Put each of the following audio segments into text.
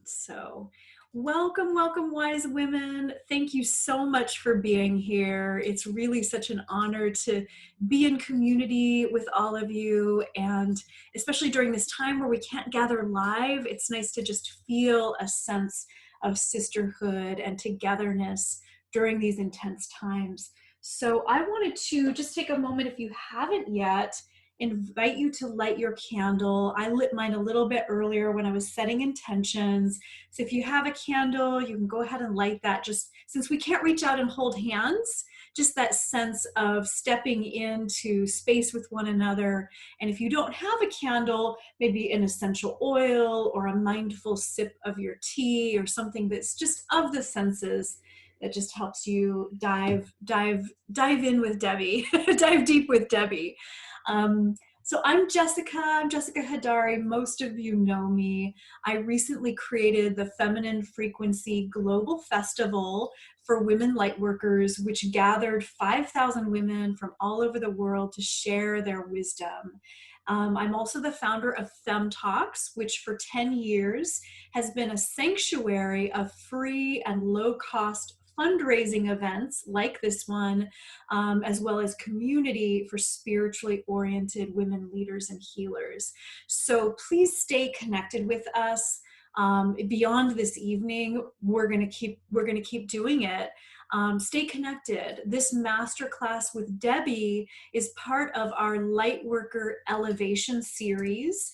So, welcome, welcome, wise women. Thank you so much for being here. It's really such an honor to be in community with all of you. And especially during this time where we can't gather live, it's nice to just feel a sense of sisterhood and togetherness during these intense times. So, I wanted to just take a moment, if you haven't yet, invite you to light your candle. I lit mine a little bit earlier when I was setting intentions. So if you have a candle, you can go ahead and light that. Just since we can't reach out and hold hands, just that sense of stepping into space with one another. And if you don't have a candle, maybe an essential oil or a mindful sip of your tea or something that's just of the senses that just helps you dive in with Debbie, dive deep with Debbie. So I'm Jessica Hadari. Most of you know me. I recently created the Feminine Frequency Global Festival for Women Lightworkers, which gathered 5,000 women from all over the world to share their wisdom. I'm also the founder of Fem Talks, which for 10 years has been a sanctuary of free and low-cost fundraising events like this one, as well as community for spiritually oriented women leaders and healers. So please stay connected with us. Beyond this evening, we're gonna keep doing it. Stay connected. This masterclass with Debbie is part of our Lightworker Elevation series,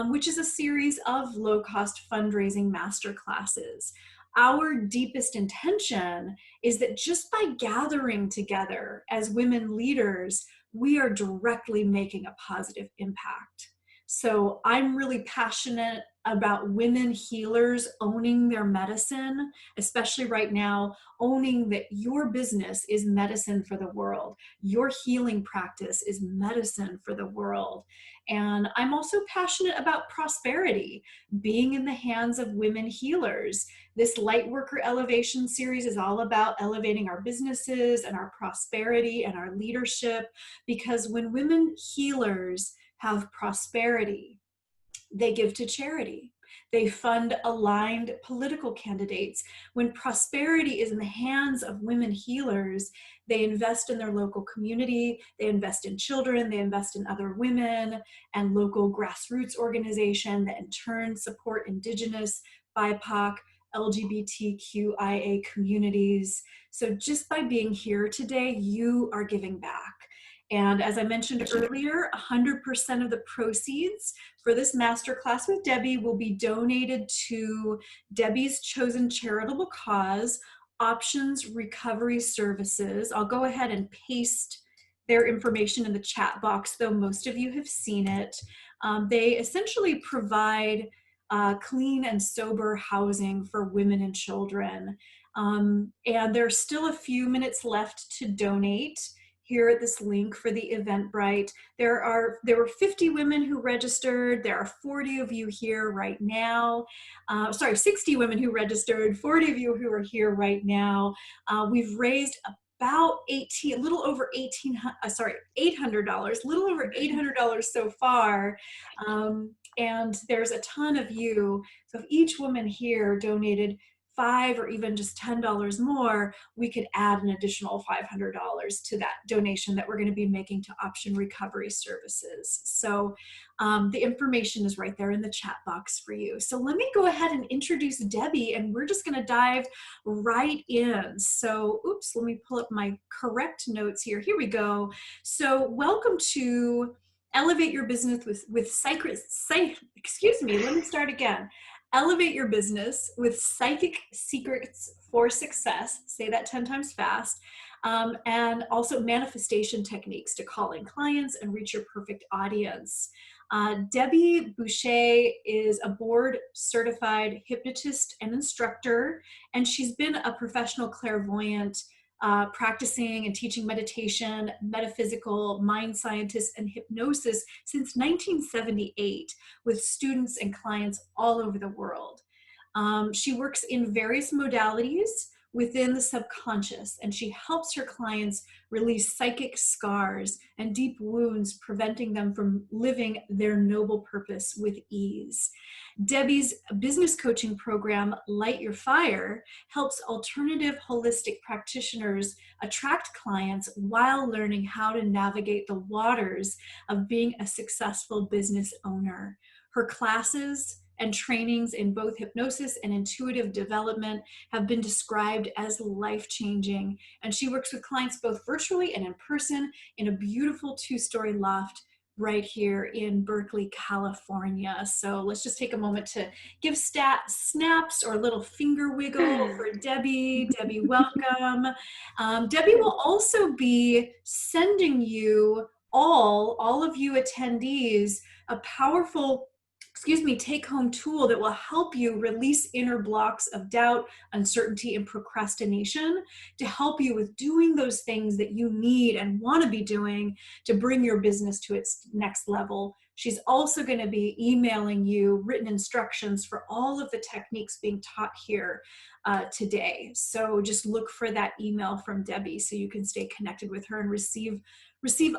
which is a series of low-cost fundraising masterclasses. Our deepest intention is that just by gathering together as women leaders, we are directly making a positive impact. So I'm really passionate about women healers owning their medicine, especially right now, owning that your business is medicine for the world. Your healing practice is medicine for the world. And I'm also passionate about prosperity, being in the hands of women healers. This Lightworker Elevation series is all about elevating our businesses and our prosperity and our leadership, because when women healers have prosperity, they give to charity. They fund aligned political candidates. When prosperity is in the hands of women healers, they invest in their local community, they invest in children, they invest in other women and local grassroots organizations that in turn support Indigenous, BIPOC, LGBTQIA communities. So just by being here today, you are giving back. And as I mentioned earlier, 100% of the proceeds for this masterclass with Debbie will be donated to Debbie's chosen charitable cause, Options Recovery Services. I'll go ahead and paste their information in the chat box, though most of you have seen it. They essentially provide clean and sober housing for women and children. And there's still a few minutes left to donate here at this link for the Eventbrite. There were 50 women who registered. There are 40 of you here right now. 60 women who registered, 40 of you who are here right now. We've raised about $800, little over $800 so far. And there's a ton of you. So if each woman here donated $5 or even just $10 more, we could add an additional $500 to that donation that we're going to be making to Option Recovery Services. So the information is right there in the chat box for you. So let me go ahead and introduce Debbie, and we're just going to dive right in. So, let me pull up my correct notes here. Here we go. So welcome to Elevate Your Business with Elevate Your Business with Psychic Secrets for Success. Say that 10 times fast. And also manifestation techniques to call in clients and reach your perfect audience. Debi Boushey is a board certified hypnotist and instructor, and she's been a professional clairvoyant, practicing and teaching meditation, metaphysical, mind scientists, and hypnosis since 1978 with students and clients all over the world. She works in various modalities within the subconscious, and she helps her clients release psychic scars and deep wounds, preventing them from living their noble purpose with ease. Debi's business coaching program, Light Your Fire, helps alternative holistic practitioners attract clients while learning how to navigate the waters of being a successful business owner. Her classes and trainings in both hypnosis and intuitive development have been described as life-changing, and she works with clients both virtually and in person in a beautiful 2-story loft right here in Berkeley, California. So let's just take a moment to give snaps or a little finger wiggle for Debi. Debi, welcome. Debi will also be sending you all of you attendees a powerful take-home tool that will help you release inner blocks of doubt, uncertainty, and procrastination to help you with doing those things that you need and want to be doing to bring your business to its next level. She's also going to be emailing you written instructions for all of the techniques being taught here today. So just look for that email from Debi so you can stay connected with her and receive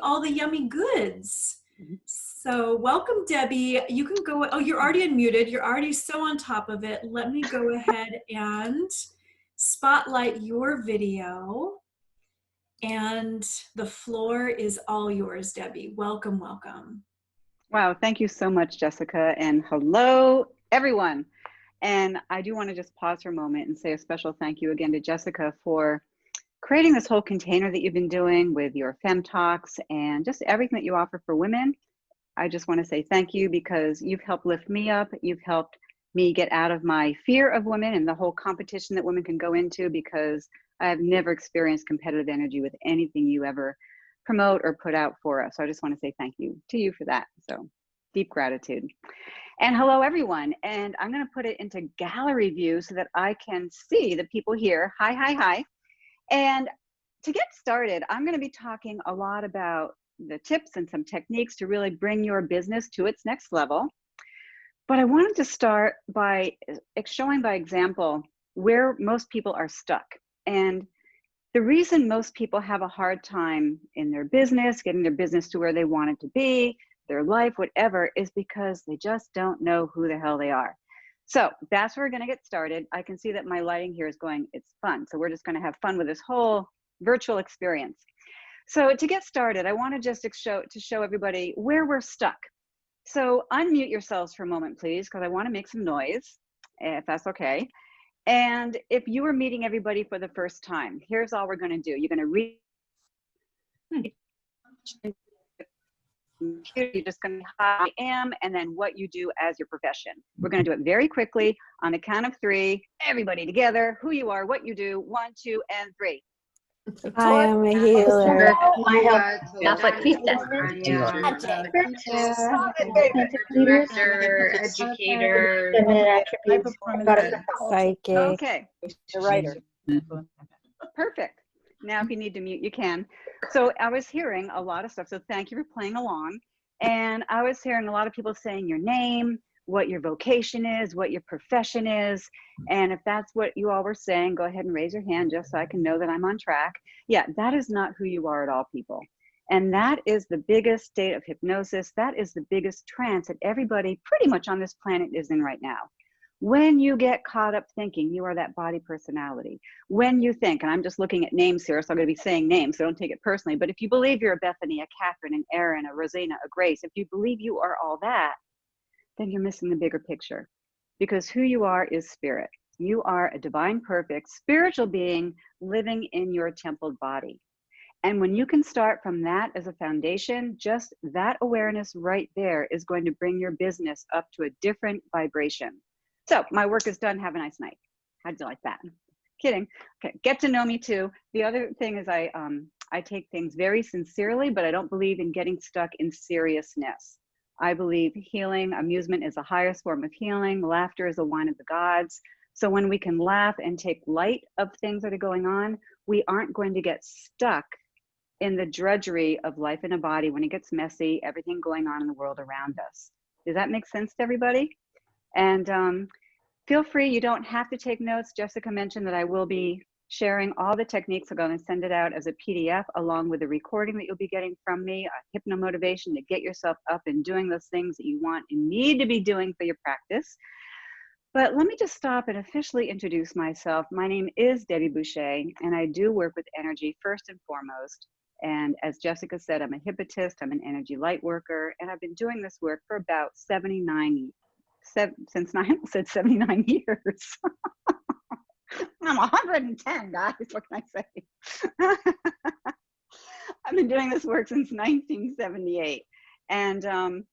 all the yummy goods. So welcome, Debi. You can go, oh, you're already unmuted. You're already so on top of it. Let me go ahead and spotlight your video. And the floor is all yours, Debi. Welcome, welcome. Wow, thank you so much, Jessica. And hello, everyone. And I do want to just pause for a moment and say a special thank you again to Jessica for creating this whole container that you've been doing with your Fem Talks and just everything that you offer for women. I just want to say thank you because you've helped lift me up. You've helped me get out of my fear of women and the whole competition that women can go into, because I have never experienced competitive energy with anything you ever promote or put out for us. So I just want to say thank you to you for that. So deep gratitude. And hello, everyone. And I'm going to put it into gallery view so that I can see the people here. Hi, hi, hi. And to get started, I'm going to be talking a lot about the tips and some techniques to really bring your business to its next level. But I wanted to start by showing by example where most people are stuck. And the reason most people have a hard time in their business, getting their business to where they want it to be, their life, whatever, is because they just don't know who the hell they are. So that's where we're going to get started. I can see that my lighting here is going, it's fun. So we're just going to have fun with this whole virtual experience. So to get started, I want to just show everybody where we're stuck. So unmute yourselves for a moment, please, because I want to make some noise, if that's okay. And if you are meeting everybody for the first time, here's all we're going to do. You're going to read. You're just going to how I am, and then what you do as your profession. We're going to do it very quickly on the count of 3. Everybody together, who you are, what you do. 1, 2, and 3. I am a healer. Catholic priestess, director, educator, Psychic. Okay. The writer. Perfect. Now, if you need to mute, you can. So I was hearing a lot of stuff. So thank you for playing along. And I was hearing a lot of people saying your name, what your vocation is, what your profession is. And if that's what you all were saying, go ahead and raise your hand just so I can know that I'm on track. Yeah, that is not who you are at all, people. And that is the biggest state of hypnosis. That is the biggest trance that everybody pretty much on this planet is in right now. When you get caught up thinking you are that body personality, when you think, and I'm just looking at names here, so I'm going to be saying names, so don't take it personally, but if you believe you're a Bethany, a Catherine, an Erin, a Rosina, a Grace, if you believe you are all that, then you're missing the bigger picture, because who you are is spirit. You are a divine, perfect spiritual being living in your templed body. And when you can start from that as a foundation, just that awareness right there is going to bring your business up to a different vibration. So my work is done. Have a nice night. How'd you like that? Kidding. Okay, get to know me too. The other thing is I take things very sincerely, but I don't believe in getting stuck in seriousness. I believe healing, amusement is the highest form of healing. Laughter is a wine of the gods. So when we can laugh and take light of things that are going on, we aren't going to get stuck in the drudgery of life in a body when it gets messy, everything going on in the world around us. Does that make sense to everybody? And feel free, you don't have to take notes. Jessica mentioned that I will be sharing all the techniques. I'm going to send it out as a PDF along with a recording that you'll be getting from me, a hypno motivation to get yourself up and doing those things that you want and need to be doing for your practice. But let me just stop and officially introduce myself. My name is Debi Boushey, and I do work with energy first and foremost. And as Jessica said, I'm a hypnotist, I'm an energy light worker, and I've been doing this work for about 79 years. I'm 110, guys, what can I say? I've been doing this work since 1978. And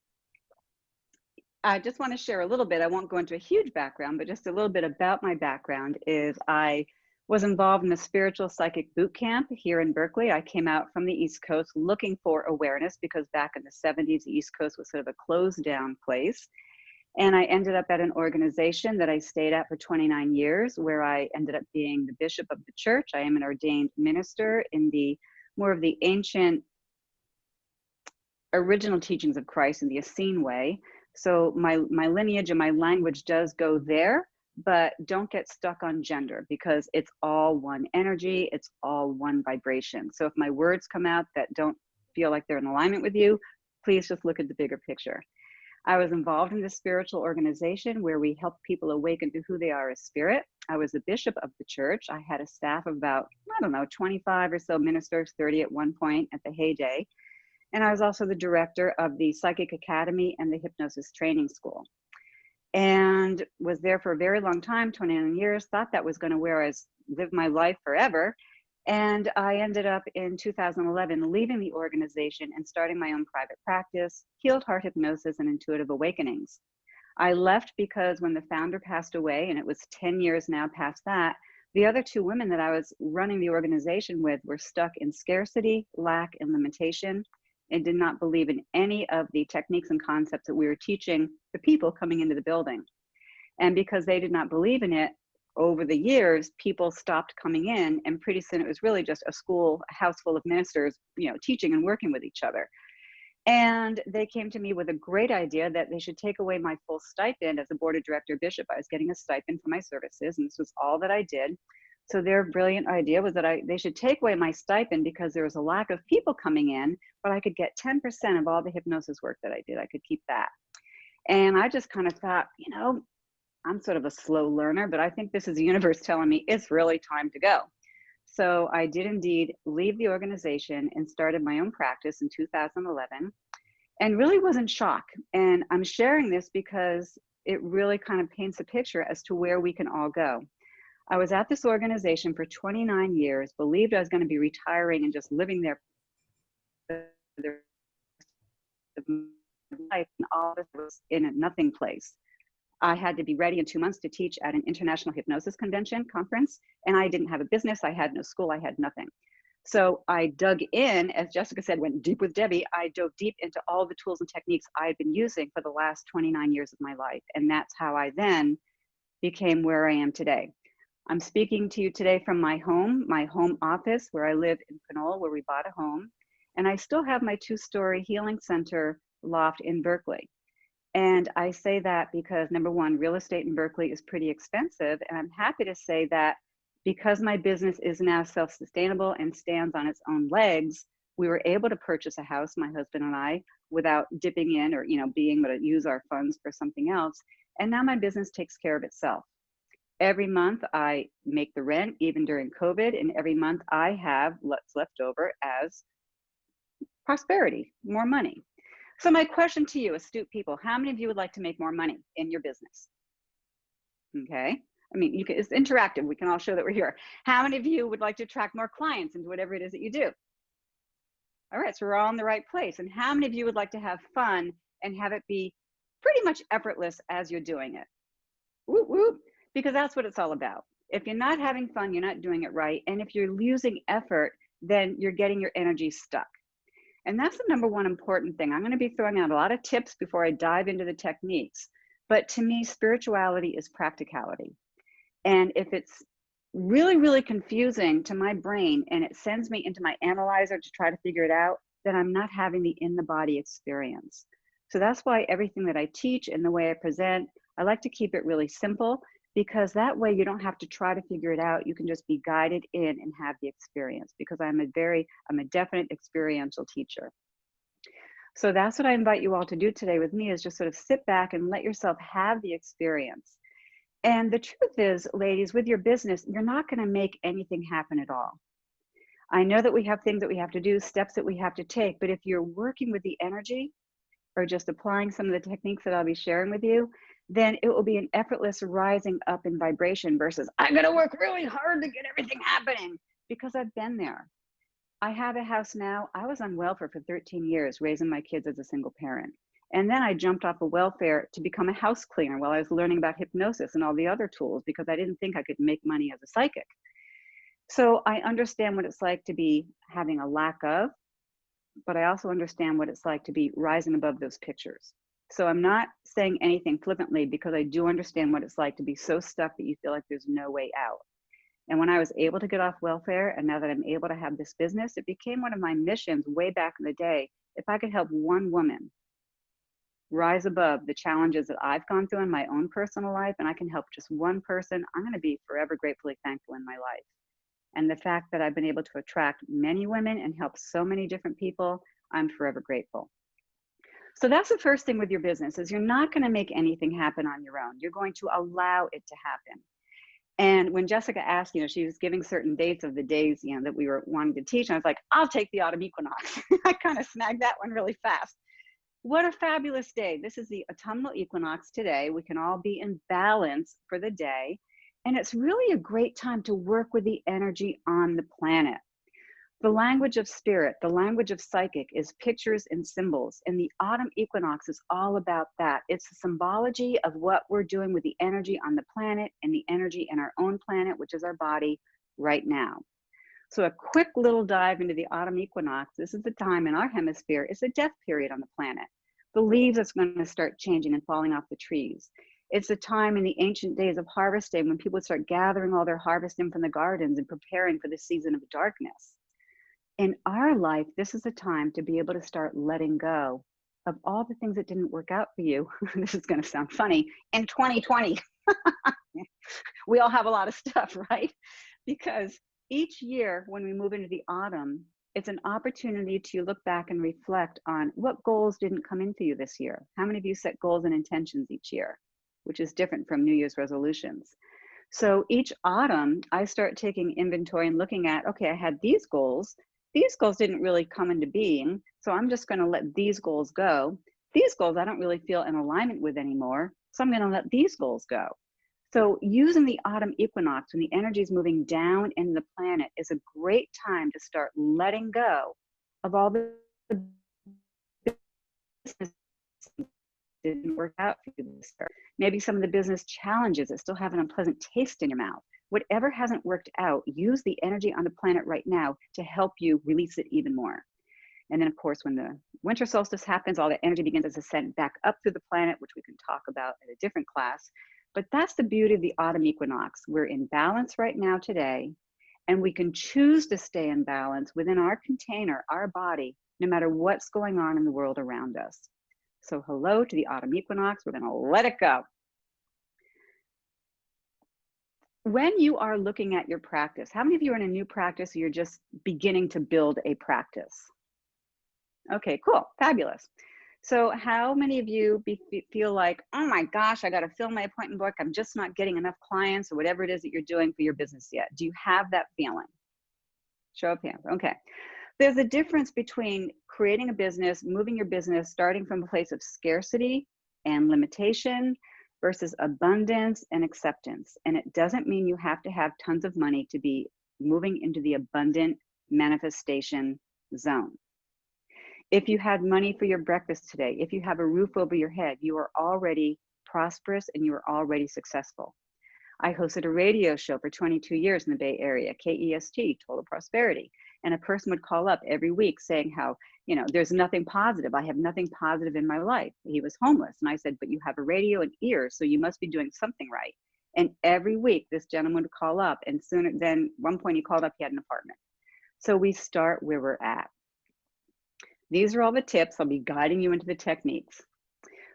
I just want to share a little bit. I won't go into a huge background, but just a little bit about my background is I was involved in a spiritual psychic boot camp here in Berkeley. I came out from the East Coast looking for awareness because back in the 70s, the East Coast was sort of a closed down place. And I ended up at an organization that I stayed at for 29 years, where I ended up being the bishop of the church. I am an ordained minister in the more of the ancient original teachings of Christ in the Essene way. So my lineage and my language does go there, but don't get stuck on gender because it's all one energy, it's all one vibration. So if my words come out that don't feel like they're in alignment with you, please just look at the bigger picture. I was involved in this spiritual organization where we help people awaken to who they are as spirit. I was the bishop of the church. I had a staff of about, 25 or so ministers, 30 at one point at the heyday. And I was also the director of the Psychic Academy and the Hypnosis Training School. And was there for a very long time, 29 years, thought that was going to where I live my life forever. And I ended up in 2011 leaving the organization and starting my own private practice, Healed Heart Hypnosis and Intuitive Awakenings. I left because when the founder passed away, and it was 10 years now past that, the other two women that I was running the organization with were stuck in scarcity, lack, and limitation, and did not believe in any of the techniques and concepts that we were teaching the people coming into the building. And because they did not believe in it, over the years, people stopped coming in, and pretty soon it was really just a house full of ministers, teaching and working with each other. And they came to me with a great idea that they should take away my full stipend as a board of director bishop. I was getting a stipend for my services, and this was all that I did. So their brilliant idea was that they should take away my stipend because there was a lack of people coming in, but I could get 10% of all the hypnosis work that I did. I could keep that. And I just kind of thought, I'm sort of a slow learner, but I think this is the universe telling me it's really time to go. So I did indeed leave the organization and started my own practice in 2011 and really was in shock. And I'm sharing this because it really kind of paints a picture as to where we can all go. I was at this organization for 29 years, believed I was going to be retiring and just living there for the rest of my life, and all of this was in a nothing place. I had to be ready in 2 months to teach at an international hypnosis conference, and I didn't have a business. I had no school. I had nothing. So I dug in, as Jessica said, went deep with Debbie. I dove deep into all the tools and techniques I had been using for the last 29 years of my life. And that's how I then became where I am today. I'm speaking to you today from my home office where I live in Pinole, where we bought a home. And I still have my 2-story healing center loft in Berkeley. And I say that because, number one, real estate in Berkeley is pretty expensive. And I'm happy to say that because my business is now self-sustainable and stands on its own legs, we were able to purchase a house, my husband and I, without dipping in or being able to use our funds for something else. And now my business takes care of itself. Every month I make the rent, even during COVID, and every month I have what's left over as prosperity, more money. So my question to you, astute people, how many of you would like to make more money in your business? Okay. I mean, it's interactive. We can all show that we're here. How many of you would like to attract more clients into whatever it is that you do? All right, so we're all in the right place. And how many of you would like to have fun and have it be pretty much effortless as you're doing it? Whoop, whoop, because that's what it's all about. If you're not having fun, you're not doing it right. And if you're losing effort, then you're getting your energy stuck. And that's the number one important thing. I'm going to be throwing out a lot of tips before I dive into the techniques. But to me, spirituality is practicality. And if it's really, really confusing to my brain and it sends me into my analyzer to try to figure it out, then I'm not having the in-the-body experience. So that's why everything that I teach and the way I present, I like to keep it really simple because that way you don't have to try to figure it out. You can just be guided in and have the experience, because I'm a definite experiential teacher. So that's what I invite you all to do today with me, is just sort of sit back and let yourself have the experience. And the truth is, ladies, with your business, you're not going to make anything happen at all. I know that we have things that we have to do, steps that we have to take, but if you're working with the energy or just applying some of the techniques that I'll be sharing with you, then it will be an effortless rising up in vibration versus I'm going to work really hard to get everything happening, because I've been there. I have a house now. I was on welfare for 13 years, raising my kids as a single parent. And then I jumped off of welfare to become a house cleaner while I was learning about hypnosis and all the other tools, because I didn't think I could make money as a psychic. So I understand what it's like to be having a lack of, but I also understand what it's like to be rising above those pictures. So I'm not saying anything flippantly, because I do understand what it's like to be so stuck that you feel like there's no way out. And when I was able to get off welfare, and now that I'm able to have this business, it became one of my missions way back in the day. If I could help one woman rise above the challenges that I've gone through in my own personal life, and I can help just one person, I'm going to be forever gratefully thankful in my life. And the fact that I've been able to attract many women and help so many different people, I'm forever grateful. So that's the first thing with your business, is you're not going to make anything happen on your own. You're going to allow it to happen. And when Jessica asked, she was giving certain dates of the days, that we were wanting to teach, and I was like, I'll take the autumn equinox. I kind of snagged that one really fast. What a fabulous day. This is the autumnal equinox today. We can all be in balance for the day. And it's really a great time to work with the energy on the planet. The language of spirit, the language of psychic, is pictures and symbols. And the autumn equinox is all about that. It's the symbology of what we're doing with the energy on the planet and the energy in our own planet, which is our body right now. So a quick little dive into the autumn equinox. This is the time in our hemisphere. It's a death period on the planet. The leaves are going to start changing and falling off the trees. It's a time in the ancient days of harvesting when people start gathering all their harvest in from the gardens and preparing for the season of darkness. In our life, this is a time to be able to start letting go of all the things that didn't work out for you. This is going to sound funny. In 2020, we all have a lot of stuff, right? Because each year when we move into the autumn, it's an opportunity to look back and reflect on what goals didn't come in for you this year. How many of you set goals and intentions each year, which is different from New Year's resolutions? So each autumn, I start taking inventory and looking at, okay, I had these goals. These goals didn't really come into being, so I'm just going to let these goals go. These goals I don't really feel in alignment with anymore, so I'm going to let these goals go. So using the autumn equinox, when the energy is moving down in the planet, is a great time to start letting go of all the business that didn't work out for you this year. Maybe some of the business challenges that still have an unpleasant taste in your mouth. Whatever hasn't worked out, use the energy on the planet right now to help you release it even more. And then, of course, when the winter solstice happens, all the energy begins to ascend back up through the planet, which we can talk about in a different class. But that's the beauty of the autumn equinox. We're in balance right now today, and we can choose to stay in balance within our container, our body, no matter what's going on in the world around us. So hello to the autumn equinox. We're going to let it go. When you are looking at your practice, how many of you are in a new practice or you're just beginning to build a practice? Okay, cool, fabulous. So how many of you feel like, oh my gosh, I got to fill my appointment book. I'm just not getting enough clients or whatever it is that you're doing for your business yet. Do you have that feeling? Show of hands. Okay. There's a difference between creating a business, moving your business, starting from a place of scarcity and limitation versus abundance and acceptance. And it doesn't mean you have to have tons of money to be moving into the abundant manifestation zone. If you had money for your breakfast today, if you have a roof over your head, you are already prosperous and you are already successful. I hosted a radio show for 22 years in the Bay Area, KEST, Total Prosperity. And a person would call up every week saying how, you know, there's nothing positive. I have nothing positive in my life. He was homeless. And I said, but you have a radio and ears, so you must be doing something right. And every week this gentleman would call up, and sooner than one point he called up, he had an apartment. So we start where we're at. These are all the tips. I'll be guiding you into the techniques.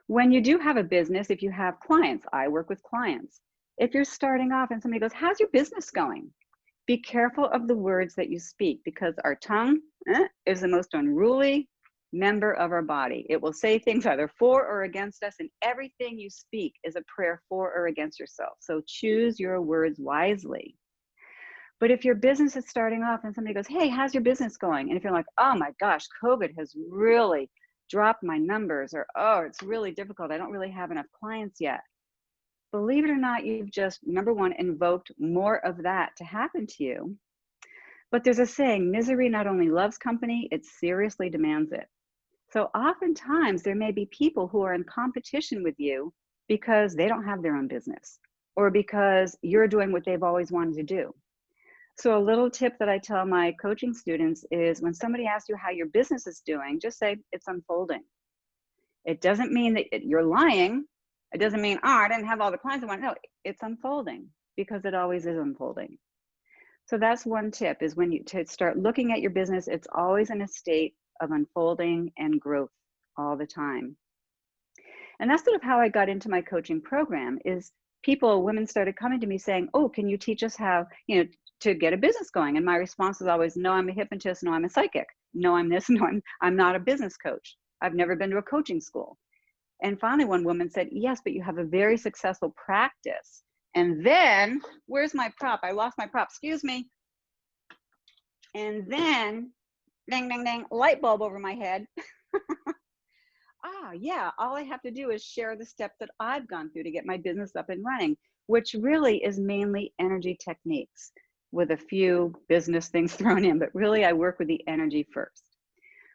When you do have a business, if you have clients, I work with clients. If you're starting off and somebody goes, how's your business going? Be careful of the words that you speak, because our tongue is the most unruly member of our body. It will say things either for or against us, and everything you speak is a prayer for or against yourself. So choose your words wisely. But if your business is starting off and somebody goes, hey, how's your business going? And if you're like, oh my gosh, COVID has really dropped my numbers, or oh, it's really difficult, I don't really have enough clients yet. Believe it or not, you've just, number one, invoked more of that to happen to you. But there's a saying, misery not only loves company, it seriously demands it. So oftentimes there may be people who are in competition with you because they don't have their own business, or because you're doing what they've always wanted to do. So a little tip that I tell my coaching students is, when somebody asks you how your business is doing, just say it's unfolding. It doesn't mean that you're lying. It doesn't mean, oh, I didn't have all the clients I want. No, it's unfolding, because it always is unfolding. So that's one tip, is when you to start looking at your business, it's always in a state of unfolding and growth all the time. And that's sort of how I got into my coaching program. Is women started coming to me saying, oh, can you teach us how, to get a business going? And my response is always, no, I'm a hypnotist. No, I'm a psychic. No, I'm this. No, I'm not a business coach. I've never been to a coaching school. And finally, one woman said, yes, but you have a very successful practice. And then, where's my prop? I lost my prop, excuse me. And then, ding, ding, ding, light bulb over my head. Yeah, all I have to do is share the steps that I've gone through to get my business up and running, which really is mainly energy techniques with a few business things thrown in, but really I work with the energy first.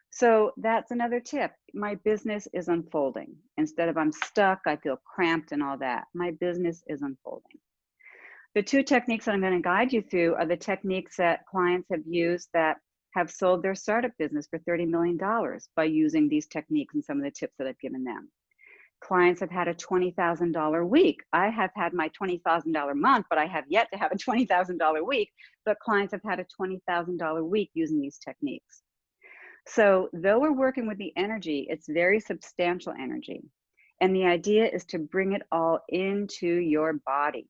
So that's another tip. My business is unfolding. Instead of I'm stuck, I feel cramped and all that. My business is unfolding. The two techniques that I'm going to guide you through are the techniques that clients have used that have sold their startup business for $30 million by using these techniques and some of the tips that I've given them. Clients have had a $20,000 week. I have had my $20,000 month, but I have yet to have a $20,000 week. But clients have had a $20,000 week using these techniques. So though we're working with the energy, it's very substantial energy. And the idea is to bring it all into your body.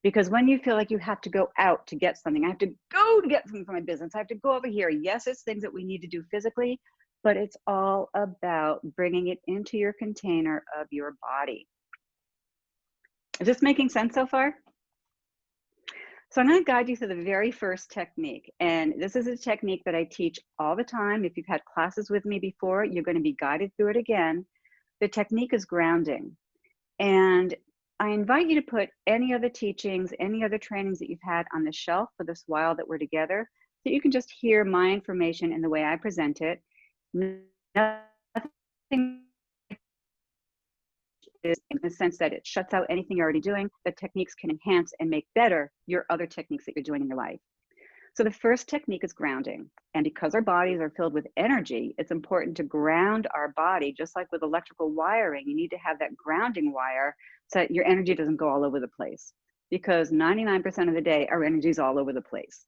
Because when you feel like you have to go out to get something, I have to go to get something for my business, I have to go over here. Yes, it's things that we need to do physically, but it's all about bringing it into your container of your body. Is this making sense so far? So I'm going to guide you through the very first technique. And this is a technique that I teach all the time. If you've had classes with me before, you're going to be guided through it again. The technique is grounding. And I invite you to put any other teachings, any other trainings that you've had on the shelf for this while that we're together, so you can just hear my information in the way I present it. Nothing is in the sense that it shuts out anything you're already doing. The techniques can enhance and make better your other techniques that you're doing in your life. So the first technique is grounding. And because our bodies are filled with energy, it's important to ground our body, just like with electrical wiring. You need to have that grounding wire so that your energy doesn't go all over the place. Because 99% of the day, our energy is all over the place.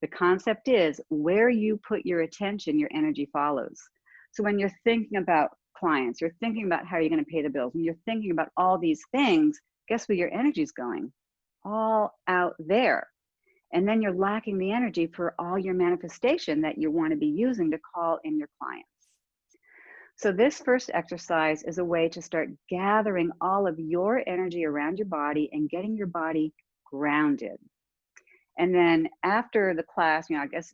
The concept is where you put your attention, your energy follows. So when you're thinking about clients, you're thinking about how you're going to pay the bills, and you're thinking about all these things, guess where your energy is going? All out there. And then you're lacking the energy for all your manifestation that you want to be using to call in your clients. So this first exercise is a way to start gathering all of your energy around your body and getting your body grounded. And then after the class, I guess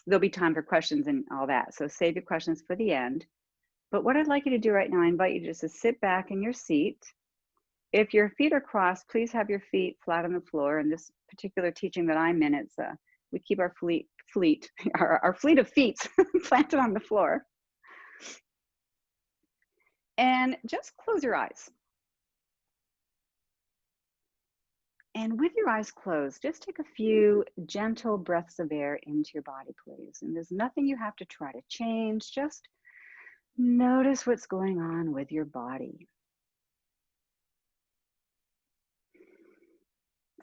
there'll be time for questions and all that. So save your questions for the end. But what I'd like you to do right now, I invite you just to sit back in your seat. If your feet are crossed, please have your feet flat on the floor. In this particular teaching that I'm in, it's we keep our fleet of feet planted on the floor. And just close your eyes. And with your eyes closed, just take a few gentle breaths of air into your body, please. And there's nothing you have to try to change. Just notice what's going on with your body.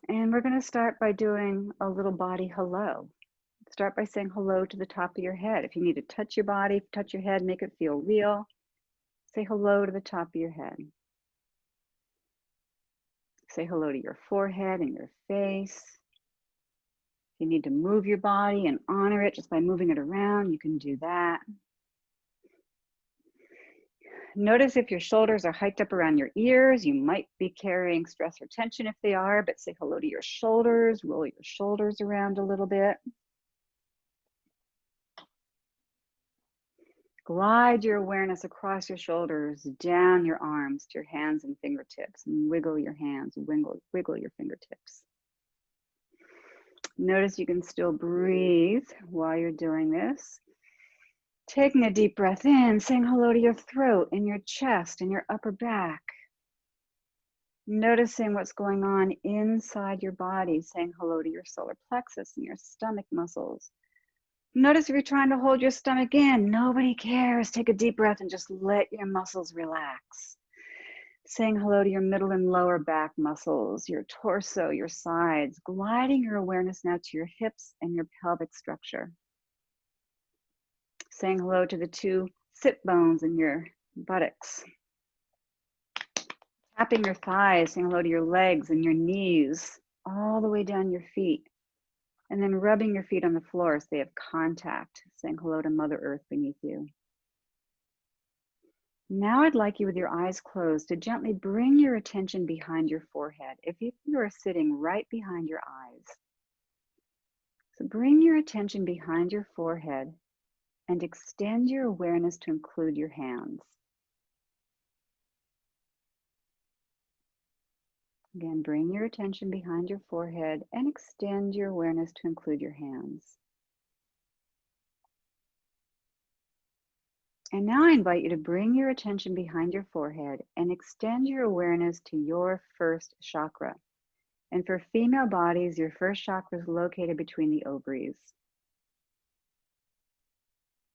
And we're going to start by doing a little body hello. Start by saying hello to the top of your head. If you need to touch your body, touch your head, make it feel real. Say hello to the top of your head. Say hello to your forehead and your face. If you need to move your body and honor it just by moving it around, you can do that. Notice if your shoulders are hiked up around your ears, you might be carrying stress or tension if they are, but say hello to your shoulders, roll your shoulders around a little bit. Glide your awareness across your shoulders, down your arms to your hands and fingertips, and wiggle your hands, wiggle your fingertips. Notice you can still breathe while you're doing this. Taking a deep breath in, saying hello to your throat and your chest and your upper back. Noticing what's going on inside your body, saying hello to your solar plexus and your stomach muscles. Notice if you're trying to hold your stomach in, nobody cares. Take a deep breath and just let your muscles relax. Saying hello to your middle and lower back muscles, your torso, your sides, gliding your awareness now to your hips and your pelvic structure. Saying hello to the two sit bones in your buttocks. Tapping your thighs, saying hello to your legs and your knees, all the way down your feet. And then rubbing your feet on the floor so they have contact, saying hello to Mother Earth beneath you. Now I'd like you, with your eyes closed, to gently bring your attention behind your forehead, if you are sitting right behind your eyes. So bring your attention behind your forehead and extend your awareness to include your hands. Again, bring your attention behind your forehead and extend your awareness to include your hands. And now I invite you to bring your attention behind your forehead and extend your awareness to your first chakra. And for female bodies, your first chakra is located between the ovaries.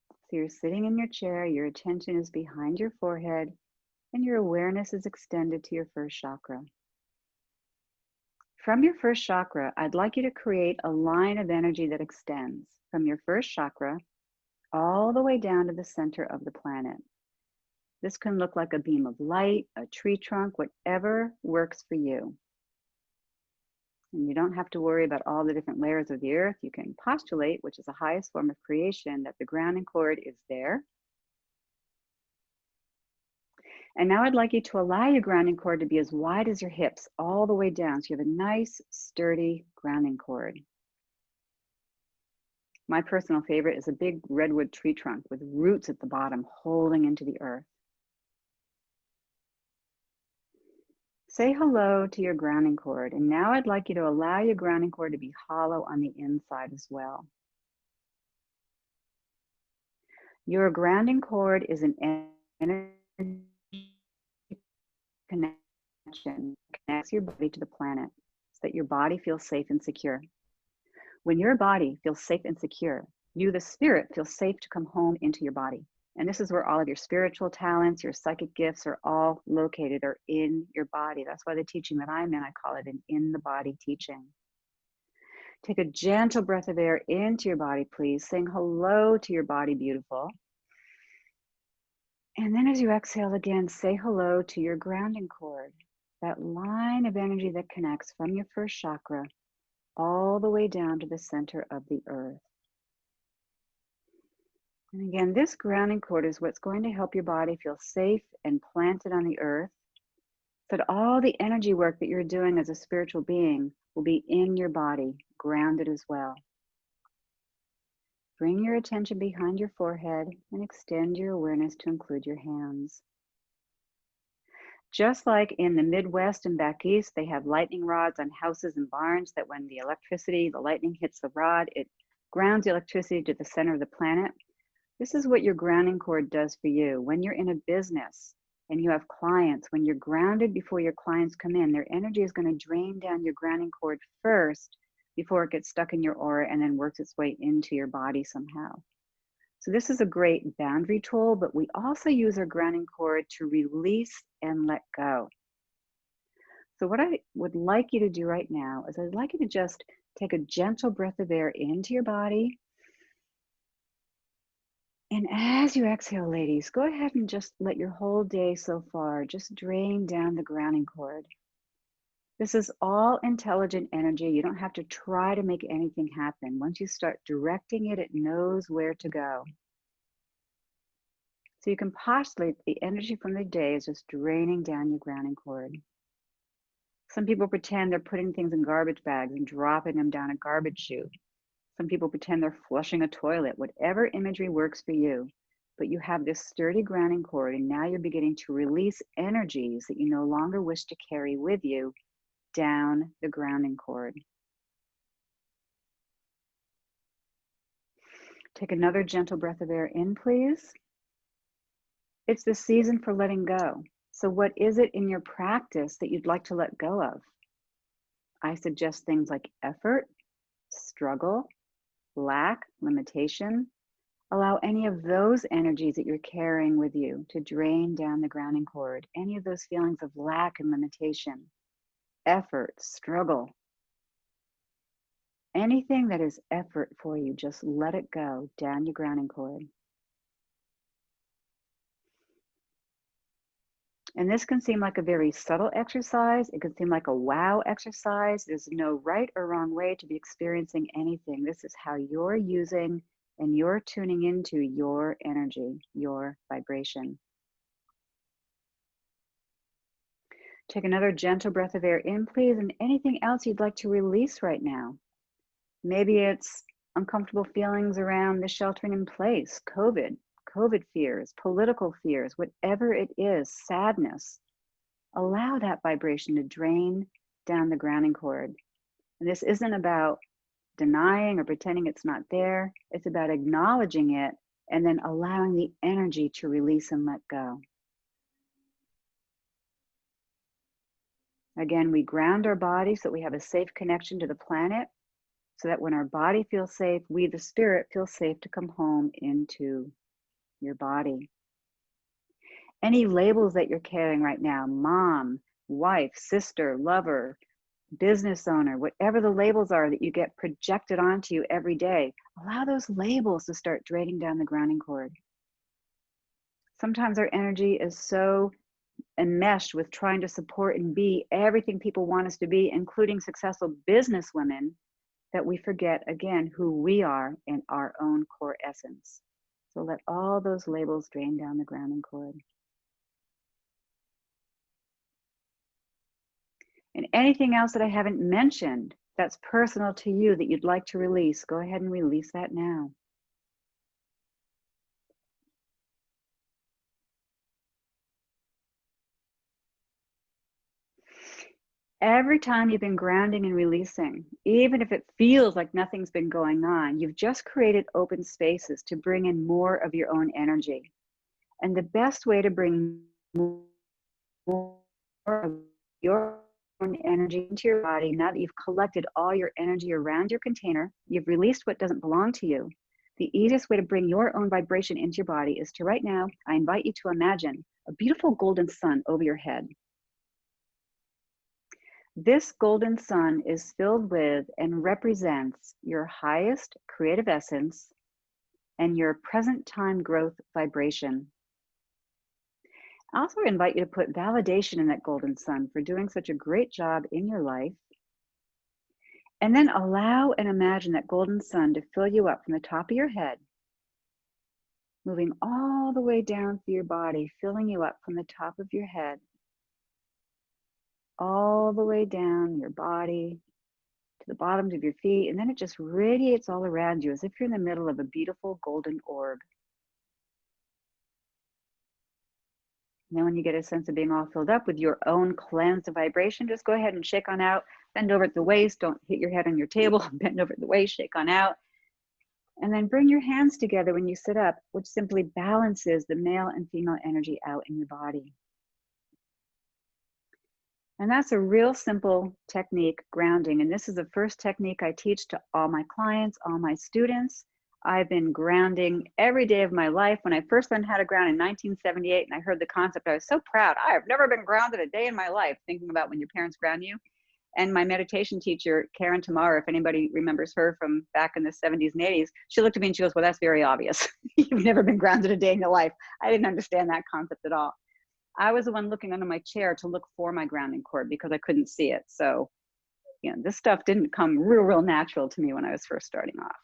So you're sitting in your chair, your attention is behind your forehead, and your awareness is extended to your first chakra. From your first chakra, I'd like you to create a line of energy that extends from your first chakra all the way down to the center of the planet. This can look like a beam of light, a tree trunk, whatever works for you. And you don't have to worry about all the different layers of the earth. You can postulate, which is the highest form of creation, that the grounding cord is there. And now I'd like you to allow your grounding cord to be as wide as your hips, all the way down, so you have a nice, sturdy grounding cord. My personal favorite is a big redwood tree trunk with roots at the bottom holding into the earth. Say hello to your grounding cord, and now I'd like you to allow your grounding cord to be hollow on the inside as well. Your grounding cord is an energy connection, connects your body to the planet so that your body feels safe and secure. When your body feels safe and secure, you, the spirit, feel safe to come home into your body. And this is where all of your spiritual talents, your psychic gifts are all located, or in your body. That's why the teaching that I'm in, I call it an in-the-body teaching. Take a gentle breath of air into your body, please. Saying hello to your body, beautiful. And then as you exhale again, say hello to your grounding cord, that line of energy that connects from your first chakra all the way down to the center of the earth. And again, this grounding cord is what's going to help your body feel safe and planted on the earth, so that all the energy work that you're doing as a spiritual being will be in your body, grounded as well. Bring your attention behind your forehead and extend your awareness to include your hands. Just like in the Midwest and back east, they have lightning rods on houses and barns that when the lightning hits the rod, it grounds the electricity to the center of the planet. This is what your grounding cord does for you. When you're in a business and you have clients, when you're grounded before your clients come in, their energy is going to drain down your grounding cord first before it gets stuck in your aura and then works its way into your body somehow. So this is a great boundary tool, but we also use our grounding cord to release and let go. So what I would like you to do right now is I'd like you to just take a gentle breath of air into your body. And as you exhale, ladies, go ahead and just let your whole day so far just drain down the grounding cord. This is all intelligent energy. You don't have to try to make anything happen. Once you start directing it, it knows where to go. So you can postulate the energy from the day is just draining down your grounding cord. Some people pretend they're putting things in garbage bags and dropping them down a garbage chute. Some people pretend they're flushing a toilet. Whatever imagery works for you. But you have this sturdy grounding cord, and now you're beginning to release energies that you no longer wish to carry with you down the grounding cord. Take another gentle breath of air in, please. It's the season for letting go. So what is it in your practice that you'd like to let go of? I suggest things like effort, struggle, lack, limitation. Allow any of those energies that you're carrying with you to drain down the grounding cord. Any of those feelings of lack and limitation, effort, struggle. Anything that is effort for you, just let it go down your grounding cord. And this can seem like a very subtle exercise. It can seem like a wow exercise. There's no right or wrong way to be experiencing anything. This is how you're using and you're tuning into your energy, your vibration. Take another gentle breath of air in, please, and anything else you'd like to release right now. Maybe it's uncomfortable feelings around the sheltering in place, COVID fears, political fears, whatever it is, sadness. Allow that vibration to drain down the grounding cord. And this isn't about denying or pretending it's not there. It's about acknowledging it and then allowing the energy to release and let go. Again, we ground our body so that we have a safe connection to the planet, so that when our body feels safe, we, the spirit, feel safe to come home into your body. Any labels that you're carrying right now, mom, wife, sister, lover, business owner, whatever the labels are that you get projected onto you every day, allow those labels to start draining down the grounding cord. Sometimes our energy is so enmeshed with trying to support and be everything people want us to be, including successful business women, that we forget, again, who we are in our own core essence. So let all those labels drain down the grounding cord. And anything else that I haven't mentioned that's personal to you that you'd like to release, go ahead and release that now. Every time you've been grounding and releasing, even if it feels like nothing's been going on, you've just created open spaces to bring in more of your own energy. And the best way to bring more of your own energy into your body, now that you've collected all your energy around your container, you've released what doesn't belong to you, the easiest way to bring your own vibration into your body is to, right now, I invite you to imagine a beautiful golden sun over your head. This golden sun is filled with and represents your highest creative essence and your present time growth vibration. I also invite you to put validation in that golden sun for doing such a great job in your life. And then allow and imagine that golden sun to fill you up from the top of your head, moving all the way down through your body, filling you up from the top of your head, all the way down your body to the bottoms of your feet, and then it just radiates all around you as if you're in the middle of a beautiful golden orb. And then when you get a sense of being all filled up with your own cleansed vibration, just go ahead and shake on out, bend over at the waist, don't hit your head on your table, bend over at the waist, shake on out. And then bring your hands together when you sit up, which simply balances the male and female energy out in your body. And that's a real simple technique, grounding. And this is the first technique I teach to all my clients, all my students. I've been grounding every day of my life. When I first learned how to ground in 1978 and I heard the concept, I was so proud. I have never been grounded a day in my life, thinking about when your parents ground you. And my meditation teacher, Karen Tamar, if anybody remembers her from back in the 70s and 80s, she looked at me and she goes, well, that's very obvious. You've never been grounded a day in your life. I didn't understand that concept at all. I was the one looking under my chair to look for my grounding cord because I couldn't see it. So, you know, this stuff didn't come real natural to me when I was first starting off.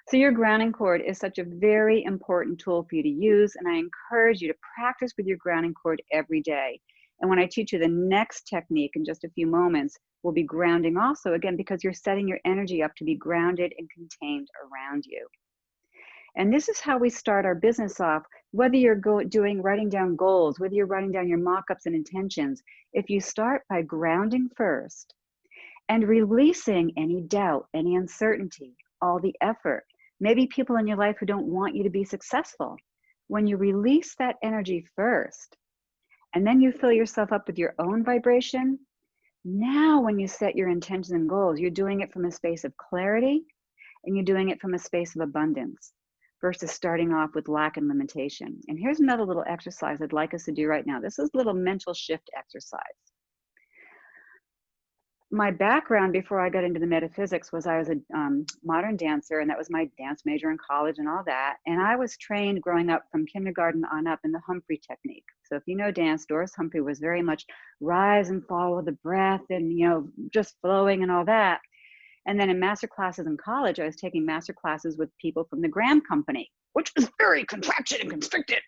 So your grounding cord is such a very important tool for you to use, and I encourage you to practice with your grounding cord every day. And when I teach you the next technique in just a few moments, we'll be grounding also, again, because you're setting your energy up to be grounded and contained around you. And this is how we start our business off, whether you're writing down goals, whether you're writing down your mock-ups and intentions. If you start by grounding first and releasing any doubt, any uncertainty, all the effort, maybe people in your life who don't want you to be successful. When you release that energy first, and then you fill yourself up with your own vibration, now when you set your intentions and goals, you're doing it from a space of clarity, and you're doing it from a space of abundance versus starting off with lack and limitation. And here's another little exercise I'd like us to do right now. This is a little mental shift exercise. My background before I got into the metaphysics was I was a modern dancer, and that was my dance major in college and all that. And I was trained growing up from kindergarten on up in the Humphrey technique. So if you know dance, Doris Humphrey was very much rise and follow the breath and, you know, just flowing and all that. And then in master classes in college, I was taking master classes with people from the Graham Company, which was very contraction and constricted.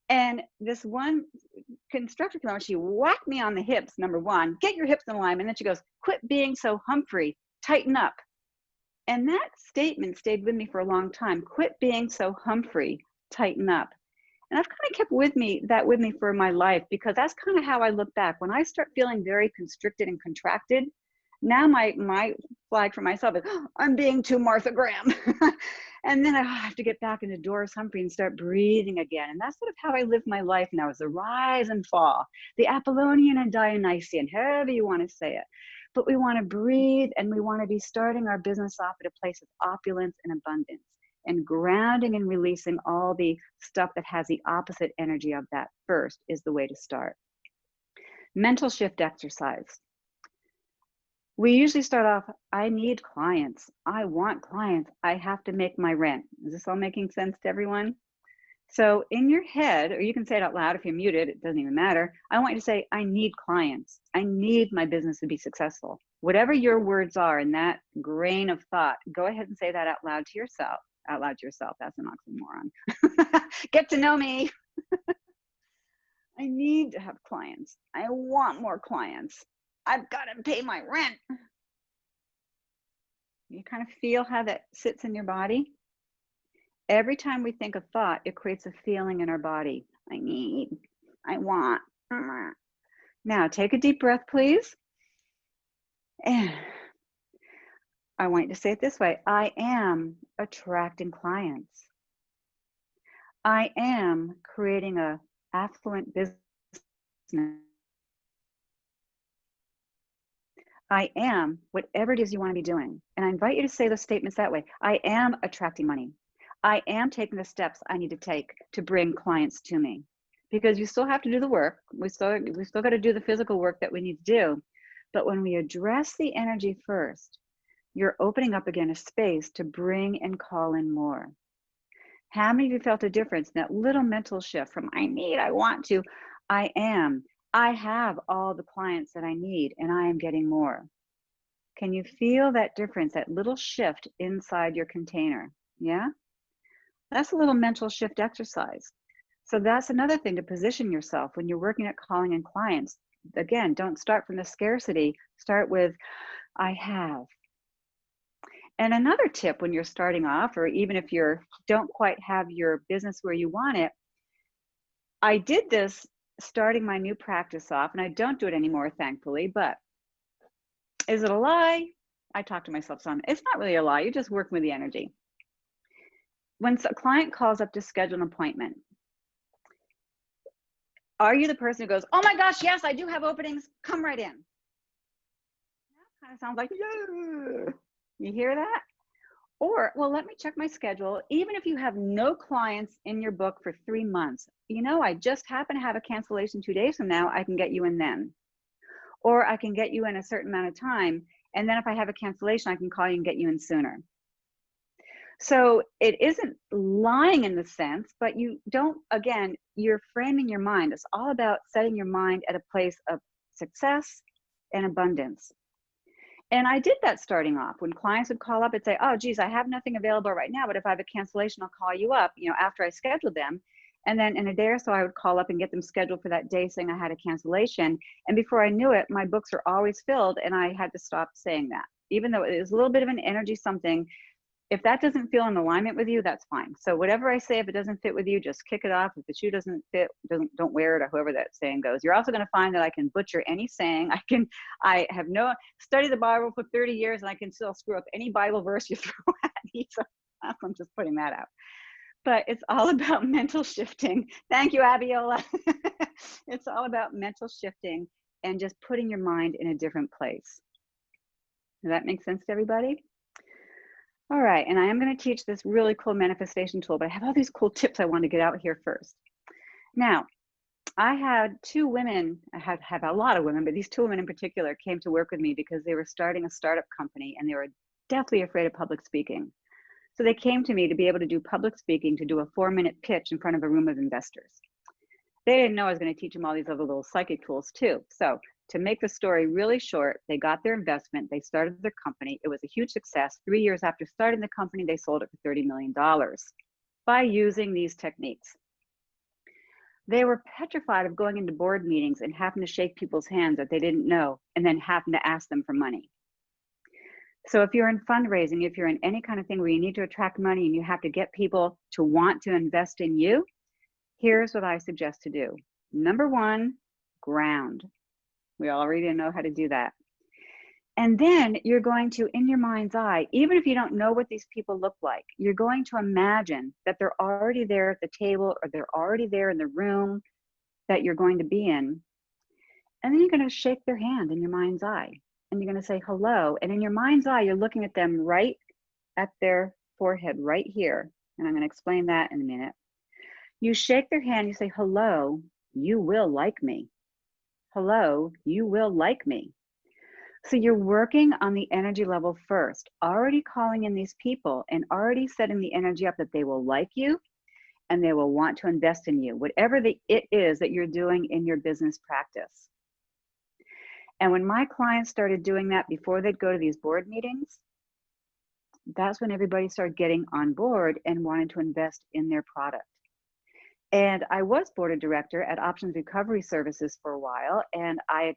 And this one instructor came on, she whacked me on the hips, number one, get your hips in alignment. And then she goes, quit being so Humphrey, tighten up. And that statement stayed with me for a long time. Quit being so Humphrey, tighten up. And I've kind of kept with me for my life, because that's kind of how I look back. When I start feeling very constricted and contracted, now my flag for myself is, oh, I'm being too Martha Graham. And then I have to get back into Doris Humphrey and start breathing again. And that's sort of how I live my life now, is the rise and fall, the Apollonian and Dionysian, however you want to say it. But we want to breathe, and we want to be starting our business off at a place of opulence and abundance, and grounding and releasing all the stuff that has the opposite energy of that first is the way to start. Mental shift exercise. We usually start off, I need clients. I want clients. I have to make my rent. Is this all making sense to everyone? So in your head, or you can say it out loud if you're muted, it doesn't even matter. I want you to say, I need clients. I need my business to be successful. Whatever your words are in that grain of thought, go ahead and say that out loud to yourself. Out loud to yourself, that's an oxymoron. Get to know me. I need to have clients. I want more clients. I've got to pay my rent. You kind of feel how that sits in your body? Every time we think a thought, it creates a feeling in our body. I need, I want. Now, take a deep breath, please. And I want you to say it this way. I am attracting clients. I am creating an affluent business. I am whatever it is you want to be doing. And I invite you to say those statements that way. I am attracting money. I am taking the steps I need to take to bring clients to me. Because you still have to do the work. We still got to do the physical work that we need to do. But when we address the energy first, you're opening up again a space to bring and call in more. How many of you felt a difference in that little mental shift from I need, I want to, I am. I have all the clients that I need, and I am getting more. Can you feel that difference, that little shift inside your container? Yeah? That's a little mental shift exercise. So that's another thing to position yourself when you're working at calling in clients. Again, don't start from the scarcity. Start with, I have. And another tip when you're starting off, or even if you don't quite have your business where you want it, I did this starting my new practice off, and I don't do it anymore, thankfully, but is it a lie? I talk to myself some. It's not really a lie. You're just working with the energy. When a client calls up to schedule an appointment, are you the person who goes, oh my gosh, yes, I do have openings, come right in? That kind of sounds like, yeah. You hear that? Or, well, let me check my schedule. Even if you have no clients in your book for 3 months, you know, I just happen to have a cancellation 2 days from now, I can get you in then. Or I can get you in a certain amount of time. And then if I have a cancellation, I can call you and get you in sooner. So it isn't lying in the sense, but you don't, again, you're framing your mind. It's all about setting your mind at a place of success and abundance. And I did that starting off. When clients would call up and say, oh, geez, I have nothing available right now, but if I have a cancellation, I'll call you up, after I scheduled them. And then in a day or so, I would call up and get them scheduled for that day saying I had a cancellation. And before I knew it, my books are always filled, and I had to stop saying that. Even though it was a little bit of an energy something, if that doesn't feel in alignment with you, that's fine. So whatever I say, if it doesn't fit with you, just kick it off. If the shoe doesn't fit, don't wear it, or however that saying goes. You're also going to find that I can butcher any saying. I have studied the Bible for 30 years, and I can still screw up any Bible verse you throw at me. So I'm just putting that out. But it's all about mental shifting. Thank you, Abiola. It's all about mental shifting and just putting your mind in a different place. Does that make sense to everybody? All right, and I am going to teach this really cool manifestation tool, but I have all these cool tips I want to get out here first. Now, I had two women, I have a lot of women, but these two women in particular came to work with me because they were starting a startup company and they were deathly afraid of public speaking. So they came to me to be able to do public speaking, to do a 4-minute pitch in front of a room of investors. They didn't know I was going to teach them all these other little psychic tools too. So to make the story really short, they got their investment, they started their company. It was a huge success. 3 years after starting the company, they sold it for $30 million by using these techniques. They were petrified of going into board meetings and having to shake people's hands that they didn't know and then having to ask them for money. So if you're in fundraising, if you're in any kind of thing where you need to attract money and you have to get people to want to invest in you, here's what I suggest to do. Number one, ground. We already know how to do that. And then you're going to, in your mind's eye, even if you don't know what these people look like, you're going to imagine that they're already there at the table or they're already there in the room that you're going to be in. And then you're going to shake their hand in your mind's eye. And you're going to say hello. And in your mind's eye, you're looking at them right at their forehead, right here. And I'm going to explain that in a minute. You shake their hand, you say, hello, you will like me. Hello, you will like me. So you're working on the energy level first, already calling in these people and already setting the energy up that they will like you and they will want to invest in you, whatever it is that you're doing in your business practice. And when my clients started doing that before they'd go to these board meetings, that's when everybody started getting on board and wanted to invest in their product. And I was board of director at Options Recovery Services for a while, and I